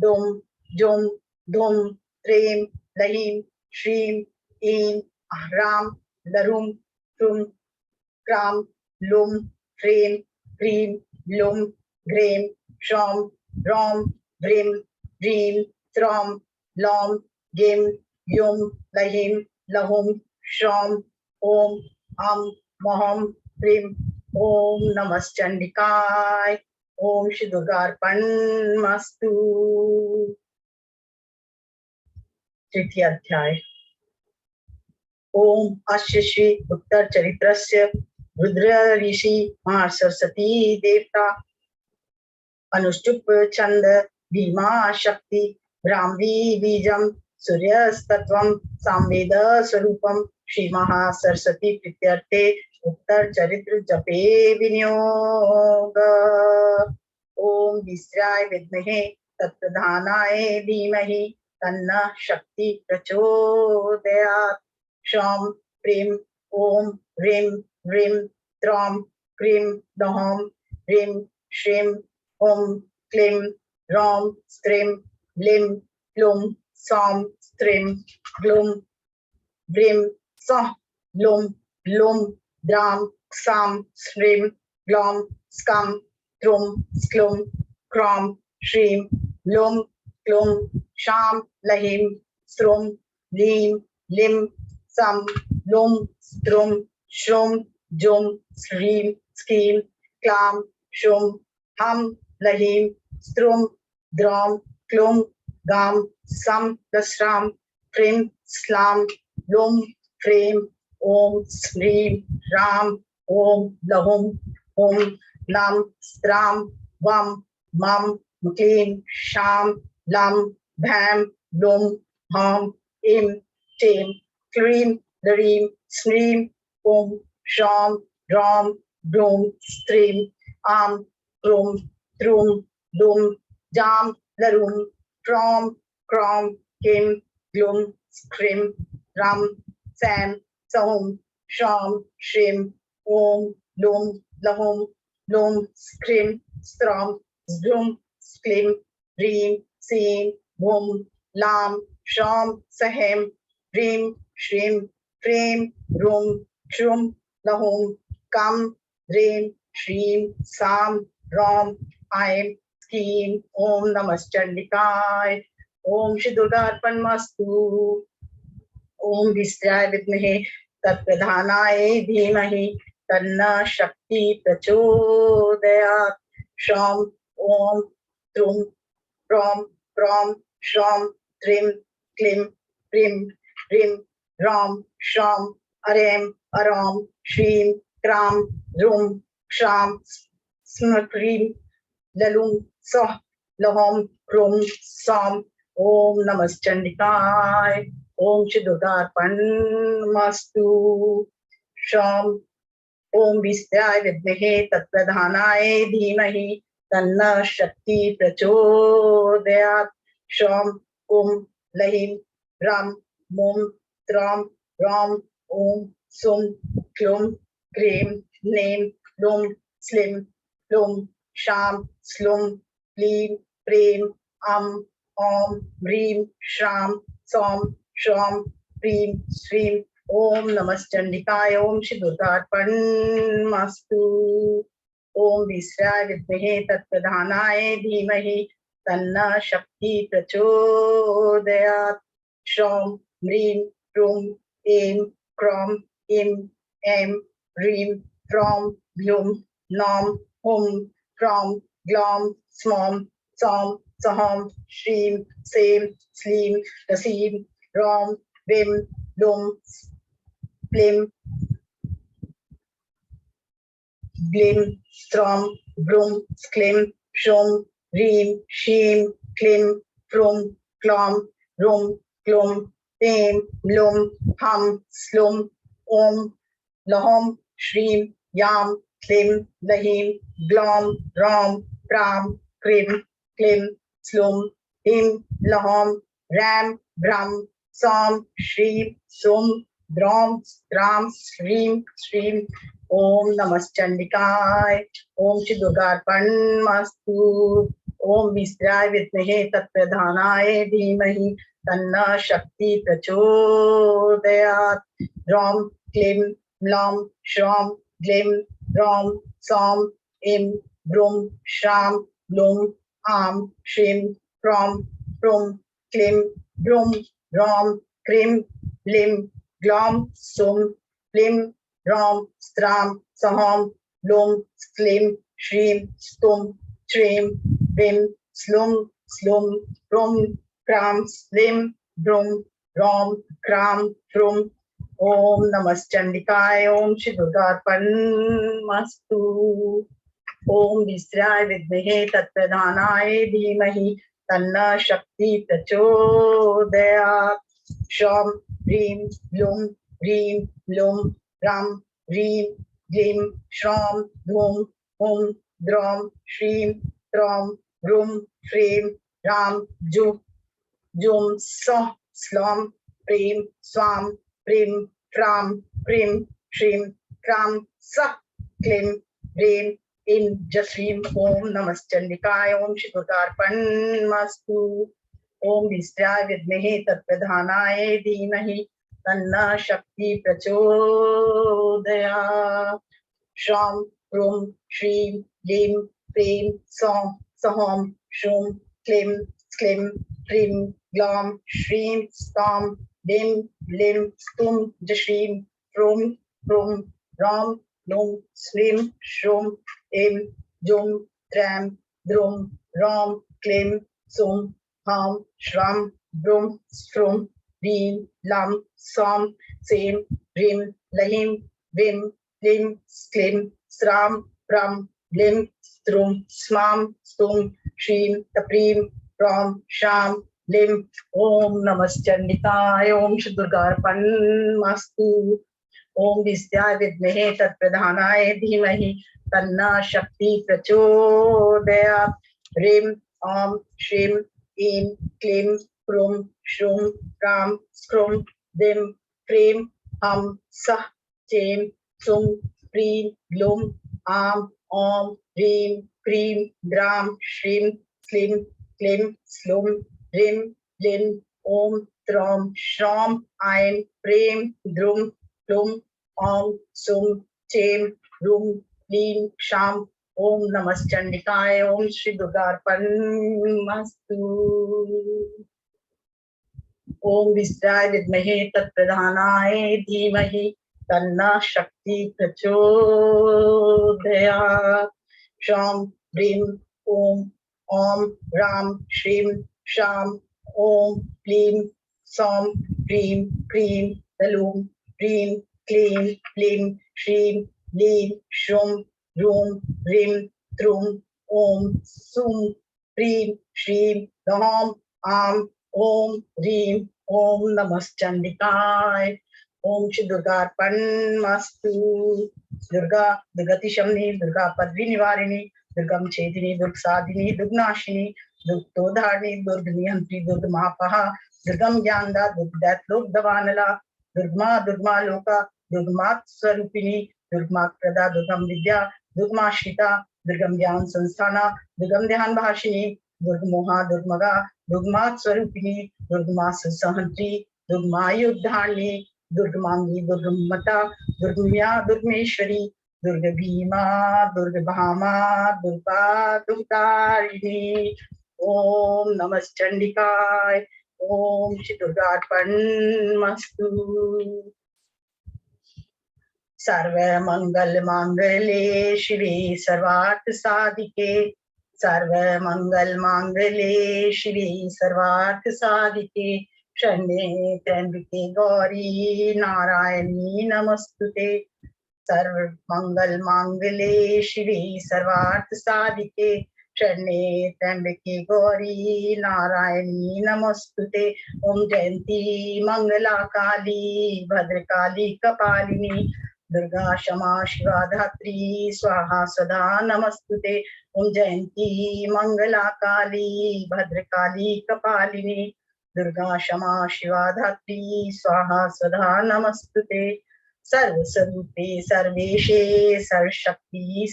दुं जुं धुं त्रीं लहीं श्रीं ऐं ह्रां लरुं क्रुं क्रां लुं ह्रीं क्रीं लुं घ्रीं शौं रौं व्रीं ह्रीं त्रौं लौं गिं युं लहीं लहुं श्रौं ओं अं मौं प्रीं। ओम नमश्चंडिकाय। ओम श्री दुर्गार्पणमस्तु। तृतीय अध्याय। ओम अस्य श्री उत्तर चरित्रस्य रुद्र ऋषि महासरस्वती देवता अनुष्टुप छंद भीमा शक्ति ब्राह्मी बीजम सूर्यस्तत्वं सामवेद स्वरूपम श्री महासरस्वती प्रीत्यर्थे उत्तर चरित्र जपे विनियोग। ओम विस्राय विद्महे तत्प्रधानाय धीमहि तन्नः शक्ति प्रचोदयात्। शौं प्रीं ओं ह्रीं ह्रीं त्रौं क्रीं दौं ह्रीं श्रीं हुं क्लीं रौं स्त्रीं लीं क्लुं सौं स्त्रीं ग्लुं व्रीं सौं लुं लुं द्रां Sam, Shrim, Glom, Skam, Trum, Sklum, Krom, Shrim, Lum, Klum, Sham, Lahim, Strum, Lim, Lim, Sam, Lum, Strum, Shrum, Jum, Shrim, Skim, Klam, Shum, Ham, Lahim, Strum, Drom, Klum, Gam, Sam, Dasram, Prim, Slam, Lum, Frame, Om, Shrim, Ram, Om, Lahum, Om, Lam, Stram, Vam, Mam, Muklim, Sham, Lam, Bham, Lum, Ham, Im, Tim, Krim, Larim, Sneem, Om, Sham, Ram, Dum, Stream, Am, Krum, Trum, Dum, Jam, Larum, Trom, Krom, Kim, Glum, Skrim, Ram, Sam, Sahum, Sham, Shrim, Om, Lum, Lahum, Lum, Skrim, Stram, Zdrum, Sklim, Reem, Seem, Bum, Lam, Sham, Sahem, Reem, Shrim, Frame, Rum, Shrum, Lahum, Kam, Reem, Shrim, Sam, Ram, Aim, Scheme, Om Namaschandikaya, Om Shri Durgarpanmastu, Om Vishyaya Vidmahe Tatpradhanaye Dhimahi Tanna Shakti Prachodayat, Sham, Om, Trum, Prom, Prom, Sham, Trim, Klim, Prim, Rim, Ram, Sham, Arem, Aram, Shrim, Kram, Rum, Sham, Smakrim, Lalum, Sah, Lahom, Krum, Sam, Om Namaschandikaya, Om Shri Durgarpanmastu, Sham, Om Vishyaya Vidmahe Tatpradhanaye Dhimahi Tanna Shakti Prachodayat, Sham, Kum, Lahim, Ram, Mum, Tram, Ram, Om, Sum, Klum, Krim, Neem, Lum, Slim, Plum, Sham, Slum, Pleem, Prem, Om, Reem, Shram, Som, Sham, Preem, Shrim, Om Namaschandikaya, Om Shri Durgarpanmastu, Om Vishyaya Vidmahe Tatpradhanaye Dhimahi Tanna Shakti Prachodayat, Sham, Reem, Prum, Em, Krom, Im, Em, Reem, From, Glum, Nom, Hum, From, Glom, Smom, Som, Saham, Shrim, Sem, Slim, Tasim, Rom, Vim, Lum, Plim, Blim, Strom, Brum, Sklim, Shum, Reem, Sheem, Klim, Prum, Klom, Rum, Klum, Tem, Lum, Hum, Slum, Om, Lahom, Shreem, Yam, Klim, Lahim, Glom, Ram, Pram, Krim, Klim, Slum, Him, Lahom, Ram, Brahm, Som, Shreem, Sum, Drom, Ram, Shreem, Shreem, Om Namaschandikaya, Om Shri Durgarpanmastu, Om Vishyaya Vidmahe Tatpradhanaye Dhimahi Tanna Shakti Prachodayat, Ram, Klim, Lam, Shram, Glim, Ram, Som, Im, Brum, Sham, Lum, Am, Shrim, Prom, Prum, Klim, Brum, Ram, Krim, Lim, Glom, Sum, Lim, Ram, Stram, Saham, Lum, Sklim, Shrim, Stum, Shrim, Vim, Slum, Slum, Prum, Kram, Slim, Brum, Ram, Kram, Prum, Om Namaschandikaya, Om Shri Durgarpanmastu, Om Vishyaya Vidmahe Tatpradhanaye Dhimahi Tanna Shakti Prachodayat, Sham, Reem, Lum, Reem, Lum, Ram, Reem, Glim, Shram, Dhum, Hum, Drom, Shreem, Trom, Rum, Frame, Ram, Jum, Soh, Slom, Prem, Swam, Prim, Pram, Prim, Shrim, Kram, Sah, Klim, Reem, in Jasrim, Om Namaschandikaya, Om Shri Durgarpanmastu, Om Vishyaya Vidmahe Tatpradhanaye Dhimahi Tanna Shakti Prachodayat, श्रां ह्रूं श्रीं लीं प्रीं सौं सहों शूं क्लीं क्लीं प्रीं ग्लौं श्रीं स्तां लीं लीं स्तुं जश्रीं ह्रूं ह्रूं रौं लूं श्रीं श्रूं ऐं जुं त्रैं द्रुं रौं क्लीं सुं हां श्रां ब्रूं स्फ्रूं ह्रीं लां सौं सें ह्रीं लहीं विं क्लीं क्लीं स्रां प्रां ब्लीं स्त्रुं स्मां स्तुं श्रीं तप्रीं प्रौं शां लीं। ओम नमश्चंडिकाय। ओम श्री दुर्गार्पणमस्तु। ओम विद्याय विद्महे तत्प्रधानाय धीमहि तन्नः शक्ति प्रचोदयात्। ह्रीं ओम श्रीं ऐं क्लीं ह्रूं श्रूं प्रां स्क्रूं दीं क्रीं हं सः चें सुं प्रीं ग्लूं आं ओं ह्रीं क्रीं द्रां श्रीं क्लीं क्लीं स्लूं ह्रीं लीं ओं त्रौं श्रौं ऐं प्रीं द्रुं क्लूं ओं सुं चें ह्रूं क्लीं क्षां। ओम नमश्चंडिकाय। ओम श्री दुर्गार्पणमस्तु। ओम विद्याय विद्महे तत्प्रधानाय धीमहि तन्नः शक्ति प्रचोदयात्। श्रां ह्रीं ओम ओम रां श्रीं शां ओम क्लीं सौं प्रीं क्रीं लूं प्रीं क्लीं क्लीं श्रीं लीं शुं ह्रूं ह्रीं त्रुं ओम सुं प्रीं श्रीं लौं आं ओम ह्रीं ओम नमश्चंडिकाय। ओम श्री दुर्गार्पणमस्तु। दुर्गा दुर्गतिशमनी दुर्गा पद्वी निवारिणी दुर्गम छेदिनी दुर्गसाधिनी दुर्गनाशिनी दुर्गोधारिणी दुर्गनियंत्री दुर्गमापहा दुर्गम ज्ञानदा दुर्गदैत्लोक दवानला दुर्गमा दुर्गमा लोका दुर्गमात् स्वरूपिणी दुर्गमाप्रदा दुर्गम विद्या दुर्गमाश्रिता दुर्गम ज्ञान संस्थाना दुर्गम ध्यान भाषिनी दुर्गमोहा दुर्गमगा दुर्गमात् स्वरूपिणी दुर्गमा सहंत्री दुर्गमायुद्धारिणी दुर्गमांगी दुर्गमता दुर्गम्या दुर्गमेश्वरी दुर्ग भीमा दुर्ग भामा दुर्गा दुर्गारिणी। ओम नमश्चंडिकाय। ओम श्री दुर्गार्पणमस्तु। सर्व मंगल मांगल्ये शिवे सर्वार्थ साधिके सर्व मंगल मांगल्ये शिवे सर्वार्थ साधिके शरण्ये त्र्यंबके गौरी नारायणी नमस्तुते। सर्व मंगल मांगल्ये शिवे सर्वार्थ साधिके शरण्ये त्र्यंबके गौरी नारायणी नमस्तुते। ओम जयंती मंगला काली भद्रकाली कपालिनी दुर्गा क्षमा शिवा धात्री स्वाहा सदा नमस्तुते। ओम जयंती मंगला काली भद्रकाली कपालिनी दुर्गा क्षमा शिवा धात्री स्वाहा सदा नमस्तुते। सर्वस्वरूपे सर्वेशे सर्वशक्ति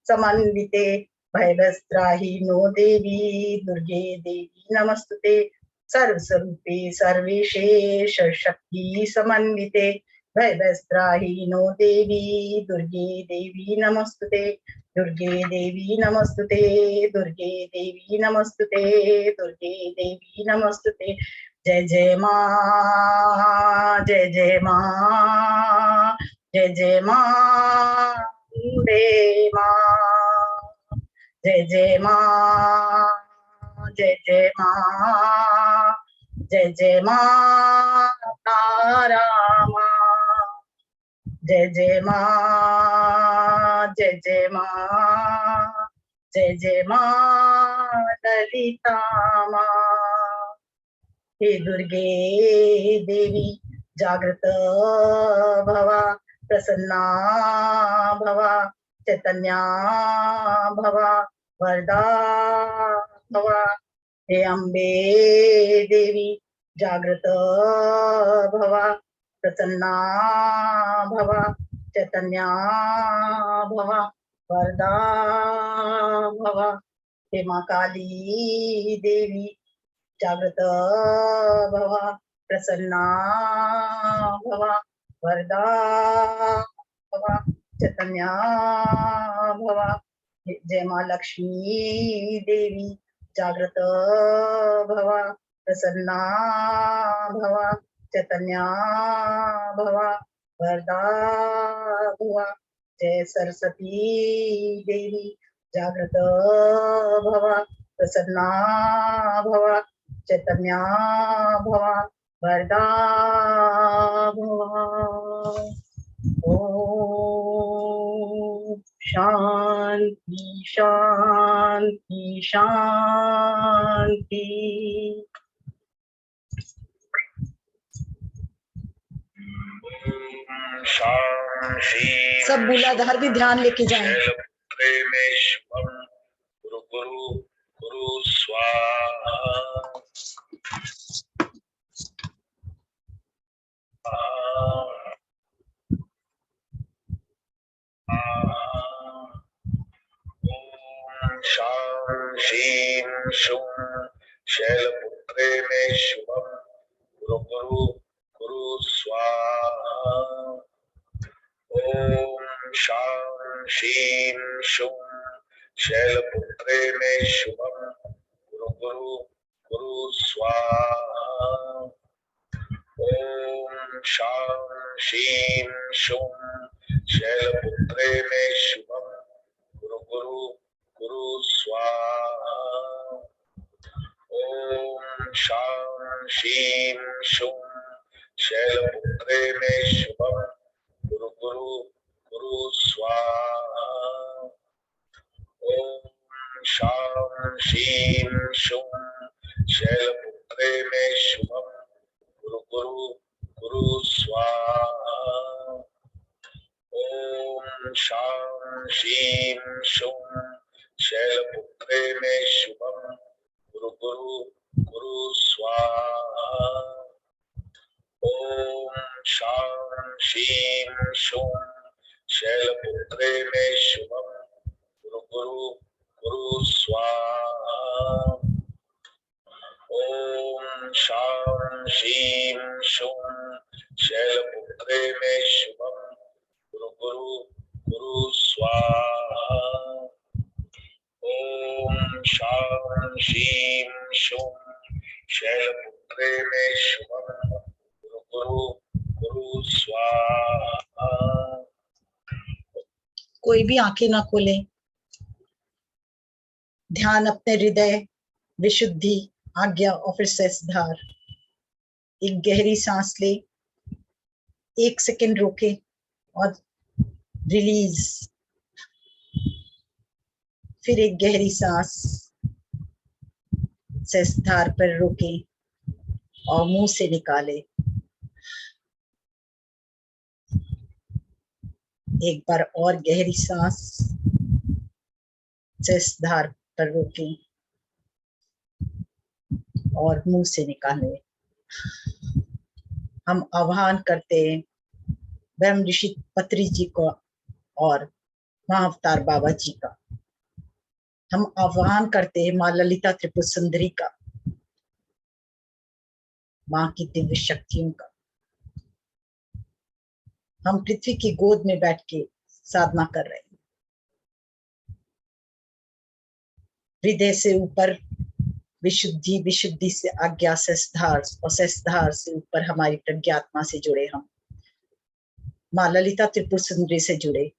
समन्विते भयवस्त्राहि नो देवी दुर्गे देवी नमस्तुते। सर्वस्वरूपे सर्वेशे सर्वशक्ति समन्विते भयवस्त्राहि नो देवी दुर्गे देवी नमस्तुते। दुर्गे देवी नमस्तुते दुर्गे देवी नमस्तुते दुर्गे देवी नमस्तुते। जय जय माँ जय जय माँ जय जय माँ अम्बे माँ जय जय माँ जय जय माँ जय जय माँ तारा माँ जय जय माँ जय जय माँ जय जय माँ ललिता माँ। हे दुर्गे देवी जागृत भवा प्रसन्ना भवा चैतन्या भवा वरदा भवा। हे अम्बे देवी जागृत भवा प्रसन्ना भवा चैतन्या भवा वरदा भवा। हे माँ काली देवी जागृत भवा प्रसन्ना भवा वरदा भवा। चैतन्या भव। जय माँ लक्ष्मी देवी जागृत भव, प्रसन्ना भव, चैतन्या भव, वरदा भव। जय सरस्वती देवी जागृत भव, प्रसन्ना भव, चैतन्या भव, वरदा भव। ओम शांति शांति शांति। सब मूलाधार भी ध्यान लेके जाएं। गुरु गुरु गुरु स्वाहा। ओम शां शीं शूं शैलपुत्रे मे शुभम। गुरु गुरु गुरु स्वाहा। ओम शां शीं शूं शैलपुत्रे मे शुभम। गुरु गुरु गुरु स्वाहा। ओम शां शीं शूं शैलपुत्रे मे शुभम। गुरु गुरु गुरु स्वाहा। ओम शां शीं शूं शैलपुत्रे मे शुभम। गुरु गुरु गुरु स्वाहा। ओम शां शीं शूं शैलपुत्रे मे शुभम। गुरु गुरु गुरु स्वाहा। ओम शां शीं शूं शैलपुत्रे मे शुभम। गुरु गुरु गुरु स्वाहा। ओम शां शीं शूं शैलपुत्रे मे शुभम। गुरु गुरु गुरु स्वाहा। ओम शां शीं शूं शैलपुत्रे मे शुभम। गुरु गुरु गुरु स्वाहा। ओम शां शीं शूं शैलपुत्रे मे शुभम। गुरु गुरु गुरु स्वाहा। कोई भी आंखें ना खोलें। ध्यान अपने हृदय, विशुद्धि, आज्ञा और फिर सहस्त्रधार। एक गहरी सांस ले, 1 सेकंड रोके और रिलीज। फिर एक गहरी सांस सहस्त्रधार पर रोके और मुंह से निकाले। एक बार और गहरी सांस सहस्त्रधार पर रोके और मुंह से निकाले। हम आह्वान करते हैं ब्रह्म ऋषि पत्री जी को और महाअवतार बाबा जी का। हम आह्वान करते हैं माँ ललिता त्रिपुर सुंदरी का, माँ की दिव्य शक्तियों का। हम पृथ्वी की गोद में बैठ के साधना कर रहे हैं। हृदय से ऊपर विशुद्धि, विशुद्धि से आज्ञा, सहस्त्रधार और सहस्त्रधार से ऊपर हमारी प्रज्ञात्मा से जुड़े। हम माँ ललिता त्रिपुर सुंदरी से जुड़े।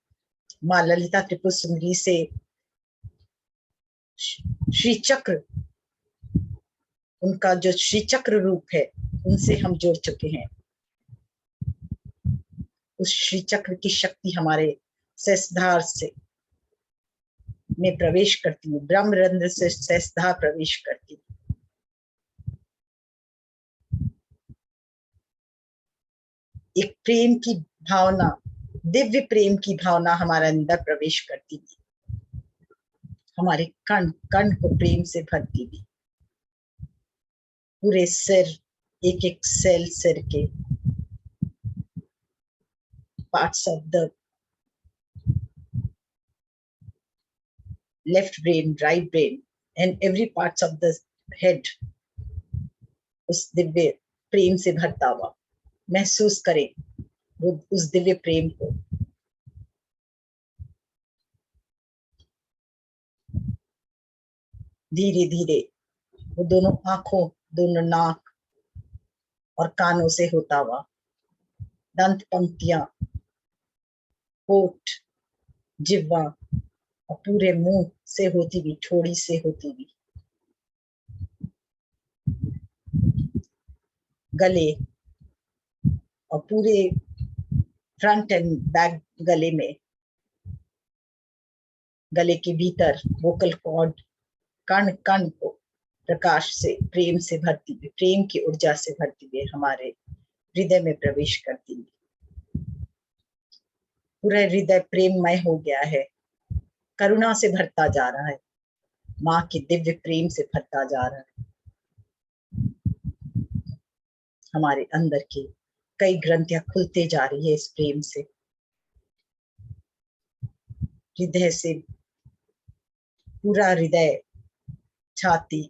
माँ ललिता त्रिपुर सुंदरी से श्री चक्र, उनका जो श्री चक्र रूप है, उनसे हम जुड़ चुके हैं। उस श्री चक्र की शक्ति हमारे सहस्त्रधार से में प्रवेश करती है। ब्रह्मरंध्र से सहस्त्रधार प्रवेश करती है। एक प्रेम की भावना, दिव्य प्रेम की भावना हमारे अंदर प्रवेश करती है। हमारे कण कण को प्रेम से भरती भी। पूरे सिर, एक एक सेल सिर के parts of the left brain, right brain, and every parts of the head उस दिव्य प्रेम से भरता हुआ महसूस करें। वो उस दिव्य प्रेम को धीरे धीरे वो दोनों आंखों, दोनों नाक और कानों से होता हुआ दंत पंक्तियां, होठ, जिह्वा और पूरे मुंह से होती हुई, ठोड़ी से होती हुई गले और पूरे फ्रंट एंड बैक गले में, गले के भीतर वोकल कॉर्ड, कण कण को प्रकाश से, प्रेम से भरती हुई, प्रेम की ऊर्जा से भरती हुई हमारे हृदय में प्रवेश करती हुई। पूरा हृदय प्रेममय हो गया है, करुणा से भरता जा रहा है, माँ के दिव्य प्रेम से भरता जा रहा है। हमारे अंदर की कई ग्रंथियां खुलते जा रही है इस प्रेम से। हृदय से पूरा हृदय, छाती,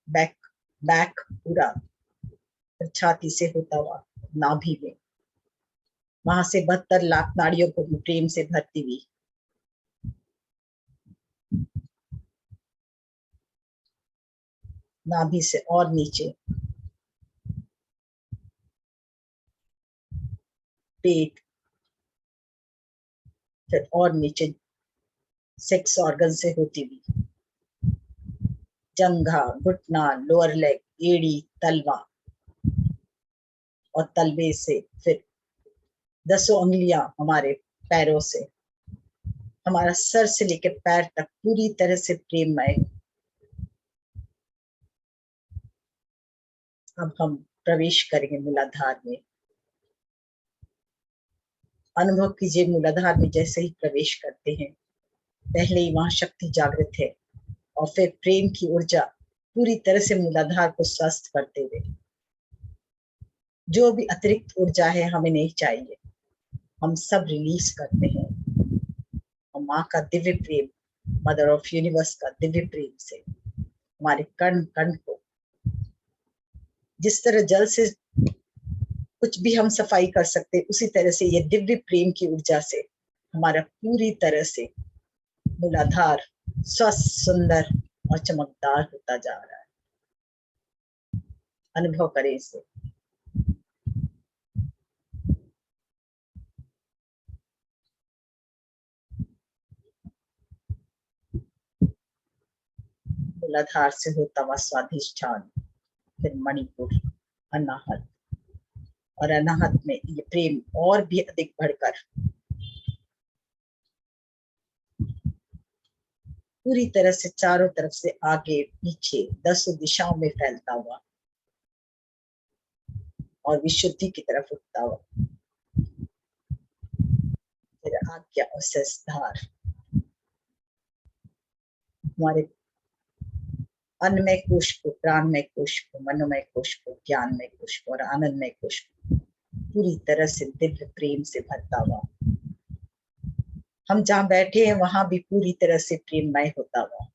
बैक बैक पूरा, छाती से होता हुआ नाभि में, वहां से 72 लाख नाड़ियों को भी प्रेम से भरती हुई नाभि से और नीचे पेट, फिर और नीचे सेक्स ऑर्गन से होती हुई जंघा, घुटना, लोअर लेग, एड़ी, तलवा और तलवे से फिर 10 उंगलियां हमारे पैरों से, हमारा सर से लेकर पैर तक पूरी तरह से प्रेममय। अब हम प्रवेश करेंगे मूलाधार में। अनुभव कीजिए, मूलाधार में जैसे ही प्रवेश करते हैं, पहले ही वहां शक्ति जागृत है और फिर प्रेम की ऊर्जा पूरी तरह से मूलाधार को स्वस्थ करते हुए, जो भी अतिरिक्त ऊर्जा है हमें नहीं चाहिए, हम सब रिलीज करते हैं। और माँ का दिव्य प्रेम, मदर ऑफ यूनिवर्स का दिव्य प्रेम से हमारे कण कण को, जिस तरह जल से कुछ भी हम सफाई कर सकते, उसी तरह से ये दिव्य प्रेम की ऊर्जा से हमारा पूरी तरह से मूलाधार स्वस्थ, सुंदर और चमकदार होता जा रहा है। अनुभव करें इसे। मूलाधार से होता हुआ स्वाधिष्ठान, फिर मणिपुर, अनाहत, और अनाहत में ये प्रेम और भी अधिक बढ़कर पूरी तरह से चारों तरफ से आगे पीछे 10 दिशाओं में फैलता हुआ और विशुद्धि की तरफ उठता हुआ, फिर आज्ञा और सहस्त्रधार हमारे अन्नमय कोश को, प्राणमय कोश को, मनोमय कोश को, ज्ञानमय कोश को और आनंदमय कोश को पूरी तरह से दिव्य प्रेम से भरता हुआ। हम जहां बैठे हैं वहां भी पूरी तरह से प्रेममय होता हुआ।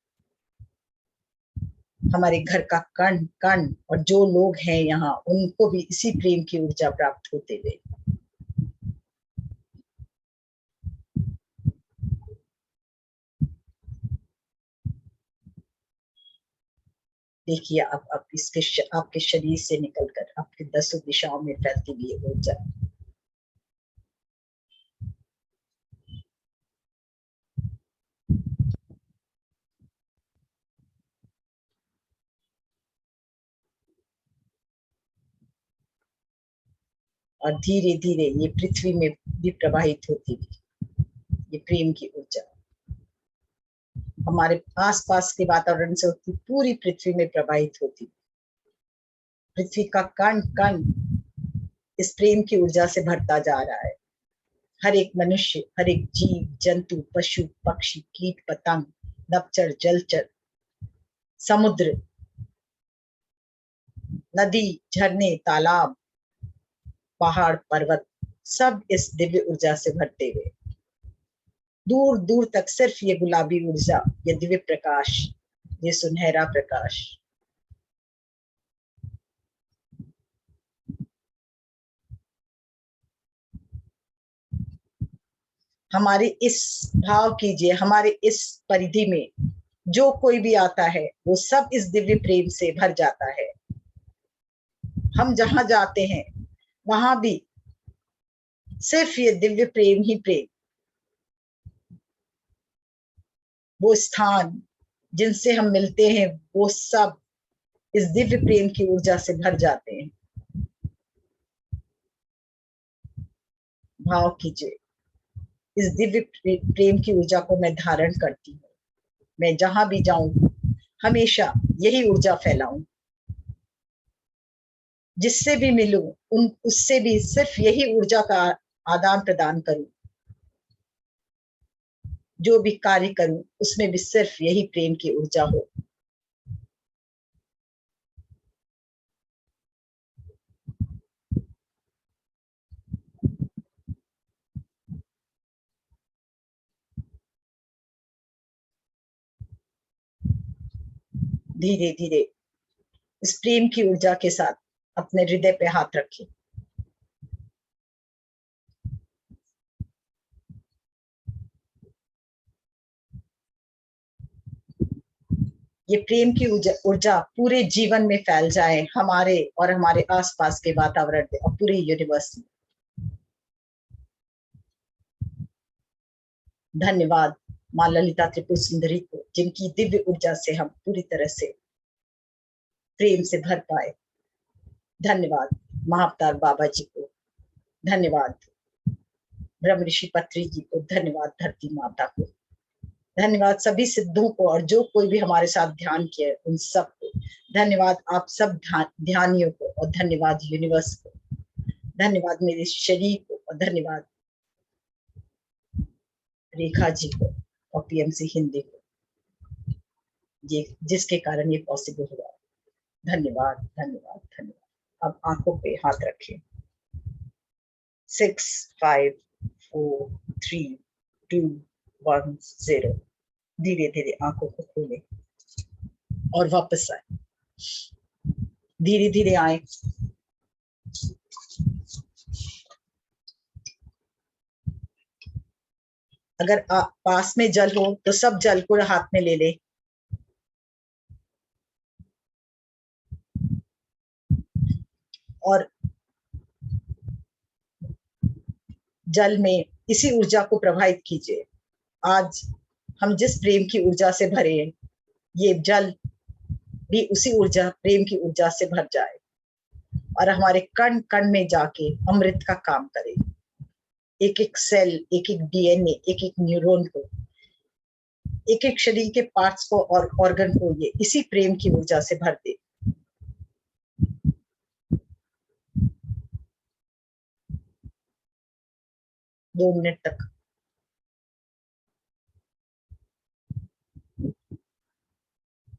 हमारे घर का कण कण और जो लोग हैं यहाँ, उनको भी इसी प्रेम की ऊर्जा प्राप्त होते हुए। देखिए अब इसके आपके शरीर से निकलकर आपके 10 दिशाओं में फैलती हुई ऊर्जा। और धीरे धीरे ये पृथ्वी में भी प्रवाहित होती हुई ये प्रेम की ऊर्जा हमारे आसपास के वातावरण से होती पूरी पृथ्वी में प्रवाहित होती। पृथ्वी का कण कण इस प्रेम की ऊर्जा से भरता जा रहा है। हर एक मनुष्य, हर एक जीव जंतु, पशु पक्षी, कीट पतंग, नभचर, जलचर, समुद्र, नदी, झरने, तालाब, पहाड़, पर्वत, सब इस दिव्य ऊर्जा से भरते हुए दूर दूर तक सिर्फ ये गुलाबी ऊर्जा, ये दिव्य प्रकाश, ये सुनहरा प्रकाश हमारे इस भाव कीजिए, हमारे इस परिधि में जो कोई भी आता है वो सब इस दिव्य प्रेम से भर जाता है। हम जहां जाते हैं वहां भी सिर्फ ये दिव्य प्रेम ही प्रेम, वो स्थान जिनसे हम मिलते हैं वो सब इस दिव्य प्रेम की ऊर्जा से भर जाते हैं। भाव कीजिए, इस दिव्य प्रेम की ऊर्जा को मैं धारण करती हूँ। मैं जहां भी जाऊं हमेशा यही ऊर्जा फैलाऊं, जिससे भी मिलूं उससे भी सिर्फ यही ऊर्जा का आदान प्रदान करूं, जो भी कार्य करूं उसमें भी सिर्फ यही प्रेम की ऊर्जा हो। धीरे धीरे इस प्रेम की ऊर्जा के साथ अपने हृदय पे हाथ रखें। ये प्रेम की ऊर्जा पूरे जीवन में फैल जाए, हमारे और हमारे आसपास के वातावरण में और पूरे यूनिवर्स में। धन्यवाद माँ ललिता त्रिपुर सुंदरी को, जिनकी दिव्य ऊर्जा से हम पूरी तरह से प्रेम से भर पाए। धन्यवाद महाअवतार बाबा जी को, धन्यवाद ब्रह्म ऋषि पत्री जी को, धन्यवाद धरती माता को, धन्यवाद सभी सिद्धों को और जो कोई भी हमारे साथ ध्यान किया उन सब को। धन्यवाद आप सब ध्यानियों को और धन्यवाद यूनिवर्स को, धन्यवाद मेरे शरीर को और धन्यवाद रेखा जी को और पीएमसी हिंदी को, ये जिसके कारण ये पॉसिबल हुआ। धन्यवाद धन्यवाद धन्यवाद। अब आंखों पे हाथ रखें। 6 5 4 3 2 1 0। धीरे धीरे आंखों को खोलें और वापस आए। धीरे धीरे आए। अगर पास में जल हो तो सब जल को हाथ में ले ले। और जल में इसी ऊर्जा को प्रवाहित कीजिए। आज हम जिस प्रेम की ऊर्जा से भरे हैं, ये जल भी उसी ऊर्जा, प्रेम की ऊर्जा से भर जाए और हमारे कण कण में जाके अमृत का काम करे। एक एक सेल, एक एक डीएनए, एक एक न्यूरॉन को, एक एक शरीर के पार्ट्स को और ऑर्गन को ये इसी प्रेम की ऊर्जा से भर दे। दो मिनट तक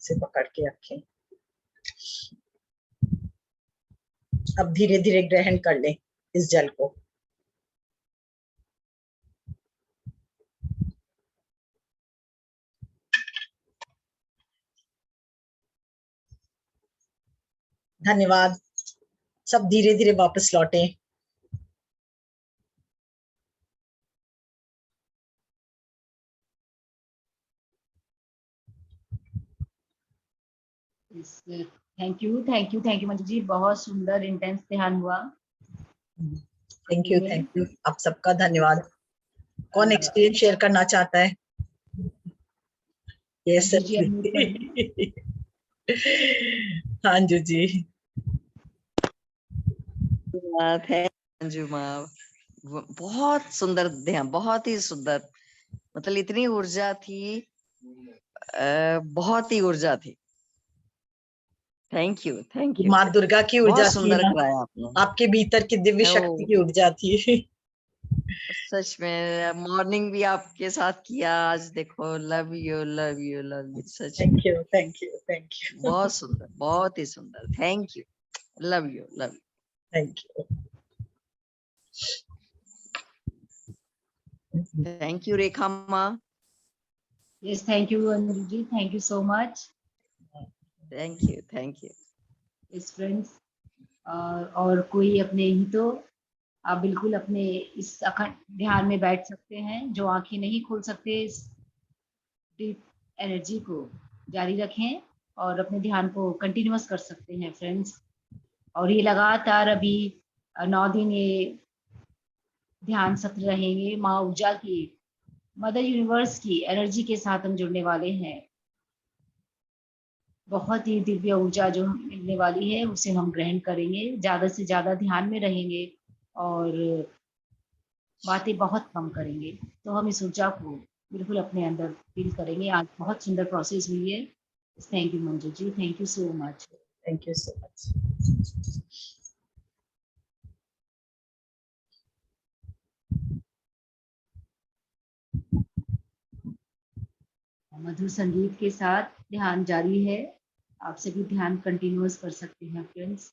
से पकड़ के रखें। अब धीरे धीरे ग्रहण कर लें इस जल को। धन्यवाद। सब धीरे धीरे वापस लौटें। थैंक यू मंजू जी, बहुत सुंदर इंटेंस ध्यान हुआ। थैंक यू आप सबका धन्यवाद। कौन एक्सपीरियंस शेयर करना चाहता है? यस हाँ जी। मंजू माँ, बहुत सुंदर ध्यान, बहुत ही सुंदर, मतलब इतनी ऊर्जा थी, बहुत ही ऊर्जा थी। Thank you. माँ दुर्गा की ऊर्जा थी ना, आपने, आपके भीतर की दिव्य शक्ति की ऊर्जा थी। सच में मॉर्निंग भी आपके साथ किया आज, देखो। लव यू सच। थैंक यू बहुत सुंदर, बहुत ही सुंदर। Thank you. Love you. Thank you Rekha माँ। Yes, thank you Anjali ji, thank you so much. Thank you. Yes friends, और कोई अपने ही तो आप बिल्कुल अपने इस अखंड ध्यान में बैठ सकते हैं। जो आंखें नहीं खोल सकते, इस डीप एनर्जी को जारी रखें और अपने ध्यान को कंटिन्यूअस कर सकते हैं फ्रेंड्स। और ये लगातार अभी 9 दिन ये ध्यान सत्र रहेंगे। माँ ऊर्जा की, मदर यूनिवर्स की एनर्जी के साथ हम जुड़ने वाले हैं। बहुत ही दिव्य ऊर्जा जो हमें मिलने वाली है उसे हम ग्रहण करेंगे, ज्यादा से ज्यादा ध्यान में रहेंगे और बातें बहुत कम करेंगे। तो हम इस ऊर्जा को बिल्कुल अपने अंदर फील करेंगे। आज बहुत सुंदर प्रोसेस हुई है। Thank you Manju ji, thank you so much. Thank you so much. मधुर संगीत के साथ ध्यान जारी है। आप सभी ध्यान कंटिन्यूअस कर सकते हैं फ्रेंड्स।